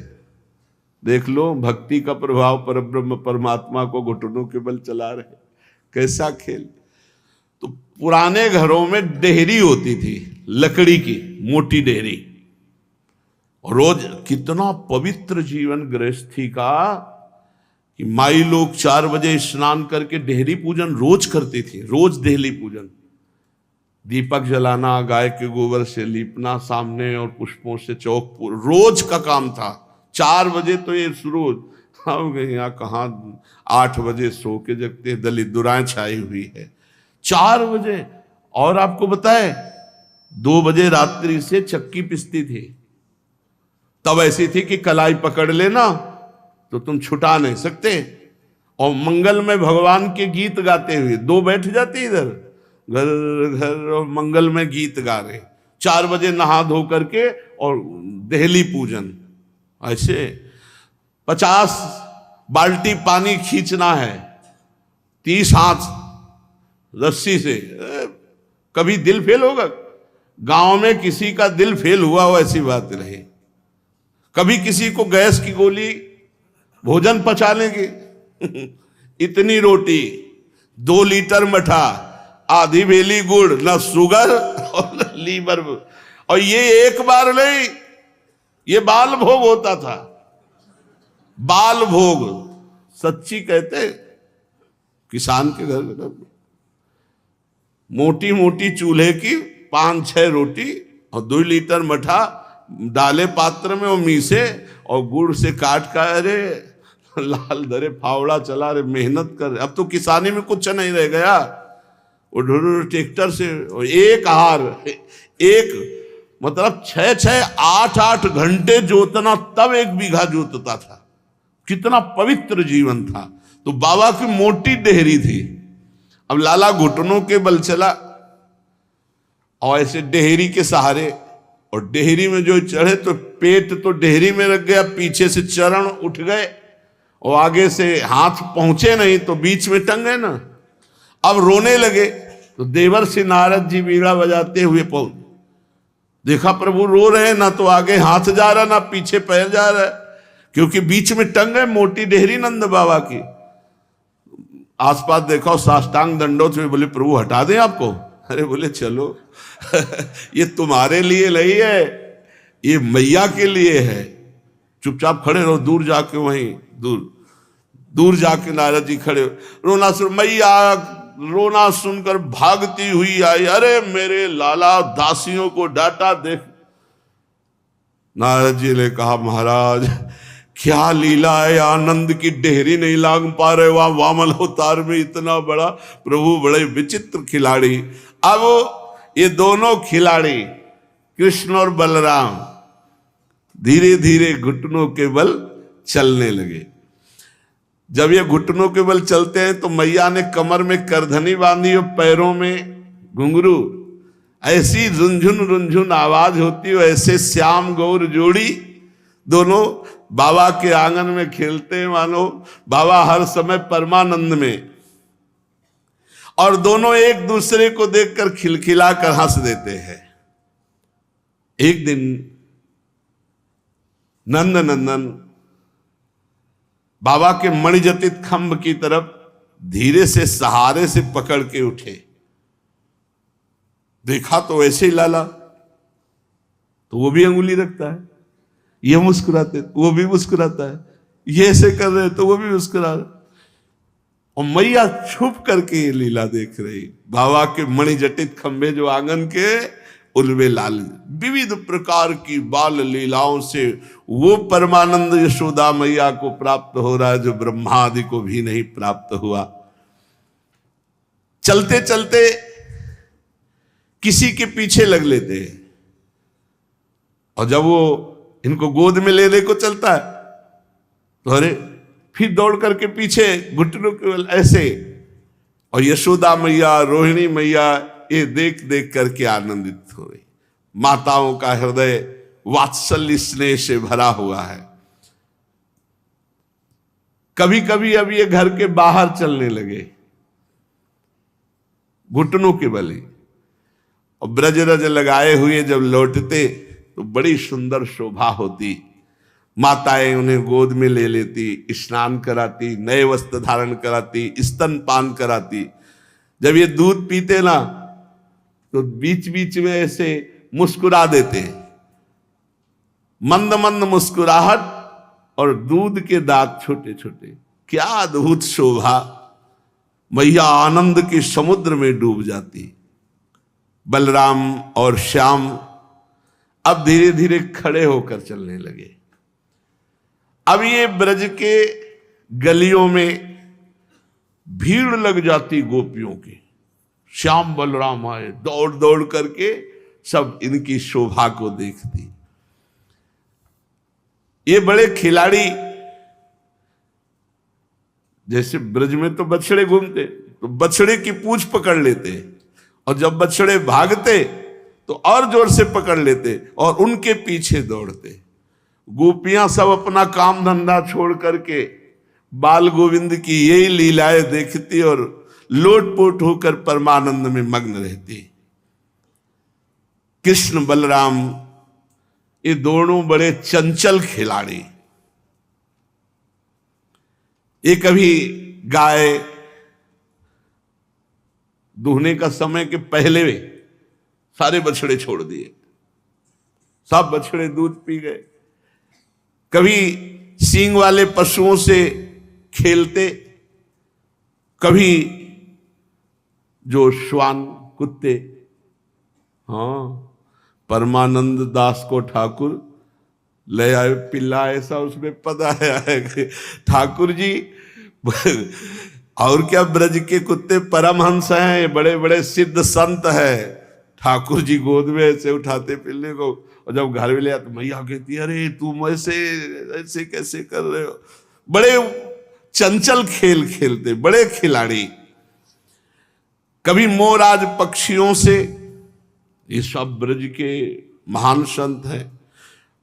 देख लो भक्ति का प्रभाव, परब्रह्म परमात्मा को घुटनों के बल चला रहे, कैसा खेल। तो पुराने घरों में डेहरी होती थी, लकड़ी की मोटी डेहरी। रोज कितना पवित्र जीवन गृहस्थी का कि माई लोग 4 बजे स्नान करके डेहरी पूजन रोज करती थी, रोज डेहरी पूजन। दीपक जलाना, गाय के गोबर से लीपना सामने और पुष्पों से चौक रोज का काम था। 4 बजे तो ये शुरू हो गए। यहाँ कहाँ 8 बजे सो के जगते, दलित दुराएं छाई हुई है 4 बजे। और आपको बताए 2 बजे रात्रि से चक्की पिसती थी। तब ऐसी थी कि कलाई पकड़ लेना तो तुम छुटा नहीं सकते। और मंगल में भगवान के गीत गाते हुए 2 बैठ जाती इधर घर घर और मंगल में गीत गा रहे। 4 बजे नहा धो करके और देहली पूजन। ऐसे 50 बाल्टी पानी खींचना है, 30 हाथ रस्सी से। कभी दिल फेल होगा? गांव में किसी का दिल फेल हुआ हो ऐसी बात रही। कभी किसी को गैस की गोली, भोजन पचा लेंगे इतनी रोटी, 2 लीटर मठा, आधी बेली गुड़, न शुगर और न लीवर। और ये एक बार नहीं, ये बाल भोग होता था। बाल भोग सच्ची कहते किसान के घर मोटी मोटी चूल्हे की 5-6 रोटी और 2 लीटर मठा डाले पात्र में और मीसे और गुड़ से काट का। अरे लाल धरे फावड़ा चला रे, मेहनत कर। अब तो किसानी में कुछ नहीं रह गया। वो ट्रैक्टर से एक हार, एक मतलब 6-6, 8-8 घंटे जोतना, तब 1 बीघा जोतता था। कितना पवित्र जीवन था। तो बाबा की मोटी डेहरी थी। अब लाला घुटनों के बल चला और ऐसे डेहरी के सहारे, और डेहरी में जो चढ़े तो पेट तो डेहरी में रख गया, पीछे से चरण उठ गए और आगे से हाथ पहुंचे नहीं तो बीच में टंग गए ना। अब रोने लगे तो देवर से नारद जी बीड़ा बजाते हुए पहुंच। देखा प्रभु रो रहे हैं, ना तो आगे हाथ जा रहा ना पीछे पैर जा रहा है, क्योंकि बीच में टंग गए मोटी डेहरी नंद बाबा की। आसपास देखा, साष्टांग दंडोत में बोले प्रभु हटा दें आपको। अरे बोले चलो ये तुम्हारे लिए नहीं है, ये मैया के लिए है। चुपचाप खड़े रहो। दूर जाके वहीं दूर जाके नारद जी खड़े, रोना सुन, मैया रोना सुनकर भागती हुई आई। अरे मेरे लाला, दासियों को डांटा देख। नारद जी ने कहा महाराज क्या लीला है, आनंद की डेहरी नहीं लाग पा रहे, वहां वामन अवतार में इतना बड़ा प्रभु, बड़े विचित्र खिलाड़ी। अब ये दोनों खिलाड़ी कृष्ण और बलराम धीरे धीरे घुटनों के बल चलने लगे। जब ये घुटनों के बल चलते हैं तो मैया ने कमर में करधनी बांधी और पैरों में घुंघरू। ऐसी रुंझुन रुंझुन आवाज होती है। ऐसे श्याम गौर जोड़ी दोनों बाबा के आंगन में खेलते हैं, मानो बाबा हर समय परमानंद में। और दोनों एक दूसरे को देखकर खिलखिला कर हंस देते हैं। एक दिन नंद नंदन बाबा के मणिजटित खंभ की तरफ धीरे से सहारे से पकड़ के उठे। देखा तो ऐसे ही लाला, तो वो भी अंगुली रखता है, ये मुस्कुराते वो भी मुस्कुराता है, ये ऐसे कर रहे तो वो भी मुस्कुरा रहे। और मैया छुप करके ये लीला देख रही। बाबा के मणिजटित खंभे जो आंगन के, उनमें लाल विविध प्रकार की बाल लीलाओं से वो परमानंद यशोदा मैया को प्राप्त हो रहा है जो ब्रह्मा आदि को भी नहीं प्राप्त हुआ। चलते चलते किसी के पीछे लग लेते हैं, और जब वो इनको गोद में लेने को चलता है तो अरे फिर दौड़ करके पीछे घुटनों के बल ऐसे। और यशोदा मैया, रोहिणी मैया ये देख देख करके आनंदित हो रही। माताओं का हृदय वात्सल्य स्नेह से भरा हुआ है। कभी कभी अब ये घर के बाहर चलने लगे घुटनों के बल ही, और ब्रज रज लगाए हुए जब लौटते तो बड़ी सुंदर शोभा होती। माताएं उन्हें गोद में ले लेती, स्नान कराती, नए वस्त्र धारण कराती, स्तनपान कराती। जब ये दूध पीते ना तो बीच बीच में ऐसे मुस्कुरा देते, मंद मंद मुस्कुराहट और दूध के दांत छोटे छोटे। क्या अद्भुत शोभा। मैया आनंद के समुद्र में डूब जाती। बलराम और श्याम अब धीरे धीरे खड़े होकर चलने लगे। अब ये ब्रज के गलियों में भीड़ लग जाती गोपियों की। श्याम बलराम आए, दौड़ दौड़ करके सब इनकी शोभा को देखती। ये बड़े खिलाड़ी, जैसे ब्रज में तो बछड़े घूमते तो बछड़े की पूंछ पकड़ लेते, और जब बछड़े भागते तो और जोर से पकड़ लेते और उनके पीछे दौड़ते। गोपियां सब अपना काम धंधा छोड़ करके बाल गोविंद की यही लीलाएं देखती और लोटपोट होकर परमानंद में मग्न रहती। कृष्ण बलराम ये दोनों बड़े चंचल खिलाड़ी। ये कभी गाय दूहने का समय के पहले सारे बछड़े छोड़ दिए, सब बछड़े दूध पी गए। कभी सींग वाले पशुओं से खेलते, कभी जो श्वान कुत्ते। हाँ, परमानंद दास को ठाकुर ले आए पिल्ला, ऐसा उसमें पद आया है ठाकुर जी। और क्या, ब्रज के कुत्ते परमहंस हैं, बड़े बड़े सिद्ध संत हैं। ठाकुर जी गोद में ऐसे उठाते पिल्ले को, और जब घर में ले आते मैया कहती अरे तुम ऐसे कैसे कर रहे हो। बड़े चंचल खेल खेलते, बड़े खिलाड़ी। कभी मोराज पक्षियों से। ये सब ब्रज के महान संत हैं।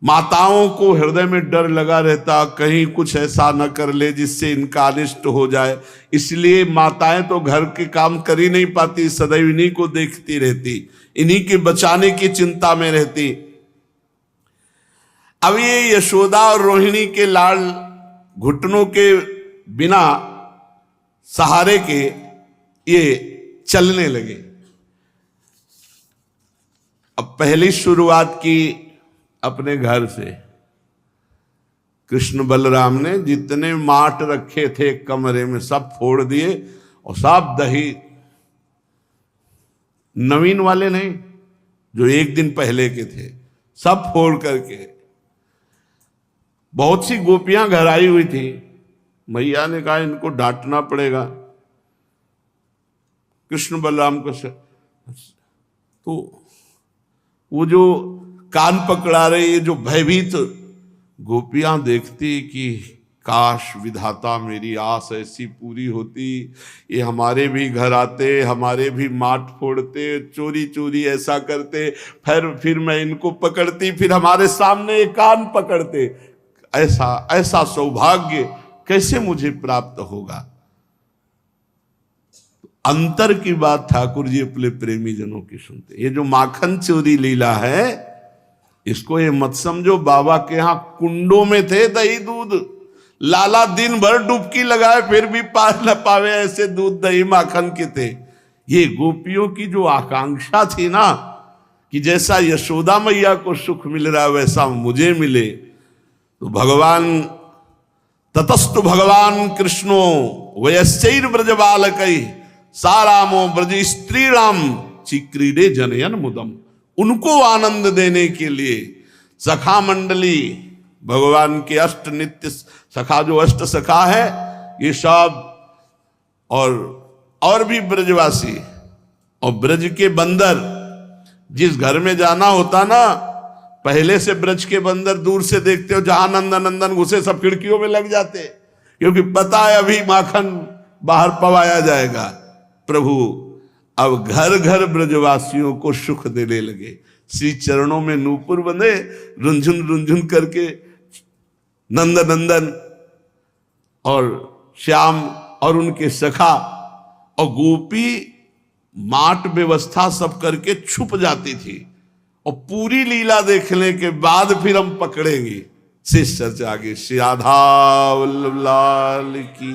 माताओं को हृदय में डर लगा रहता, कहीं कुछ ऐसा न कर ले जिससे इनका अनिष्ट हो जाए, इसलिए माताएं तो घर के काम कर ही नहीं पाती, सदैव इन्हीं को देखती रहती, इन्हीं के बचाने की चिंता में रहती। अब ये यशोदा और रोहिणी के लाल घुटनों के बिना सहारे के ये चलने लगे। अब पहली शुरुआत की अपने घर से। कृष्ण बलराम ने जितने माट रखे थे कमरे में सब फोड़ दिए, और सब दही, नवीन वाले नहीं, जो एक दिन पहले के थे, सब फोड़ करके। बहुत सी गोपियां घर आई हुई थी। मैया ने कहा इनको डांटना पड़ेगा। कृष्ण बलराम को तो वो जो कान पकड़ा रहे, ये जो भयभीत गोपियां देखती कि काश विधाता मेरी आस ऐसी पूरी होती, ये हमारे भी घर आते, हमारे भी माट फोड़ते, चोरी चोरी ऐसा करते, फिर मैं इनको पकड़ती, फिर हमारे सामने ये कान पकड़ते। ऐसा सौभाग्य कैसे मुझे प्राप्त होगा। अंतर की बात ठाकुर जी अपने प्रेमी जनों की सुनते। ये जो माखन चोरी लीला है, इसको ये मत समझो बाबा के यहां कुंडों में थे दही दूध, लाला दिन भर डुबकी लगाए फिर भी पार न पावे ऐसे दूध दही माखन के थे। ये गोपियों की जो आकांक्षा थी ना, कि जैसा यशोदा मैया को सुख मिल रहा वैसा मुझे मिले, तो भगवान ततस्तु भगवान कृष्णो वयस्यैर ब्रज बालकै सारामो ब्रज स्त्रीणाम चिक्रीडे जनयन मुदम। उनको आनंद देने के लिए सखा मंडली, भगवान के अष्ट नित्य सखा, जो अष्ट सखा है ये सब, और भी ब्रजवासी और ब्रज के बंदर। जिस घर में जाना होता ना, पहले से ब्रज के बंदर दूर से देखते हो, जहां नंदन नंदन घुसे सब खिड़कियों में लग जाते, क्योंकि पता है अभी माखन बाहर पवाया जाएगा। प्रभु अब घर घर ब्रजवासियों को सुख देने लगे। श्री चरणों में नूपुर बंधे, रुंझुन रुंझुन करके नंद नंदन और श्याम और उनके सखा और गोपी माट व्यवस्था सब करके छुप जाती थी, और पूरी लीला देखने के बाद फिर हम पकड़ेंगे। शेष चर्चा आगे। श्री राधा वल्लभ लाल की।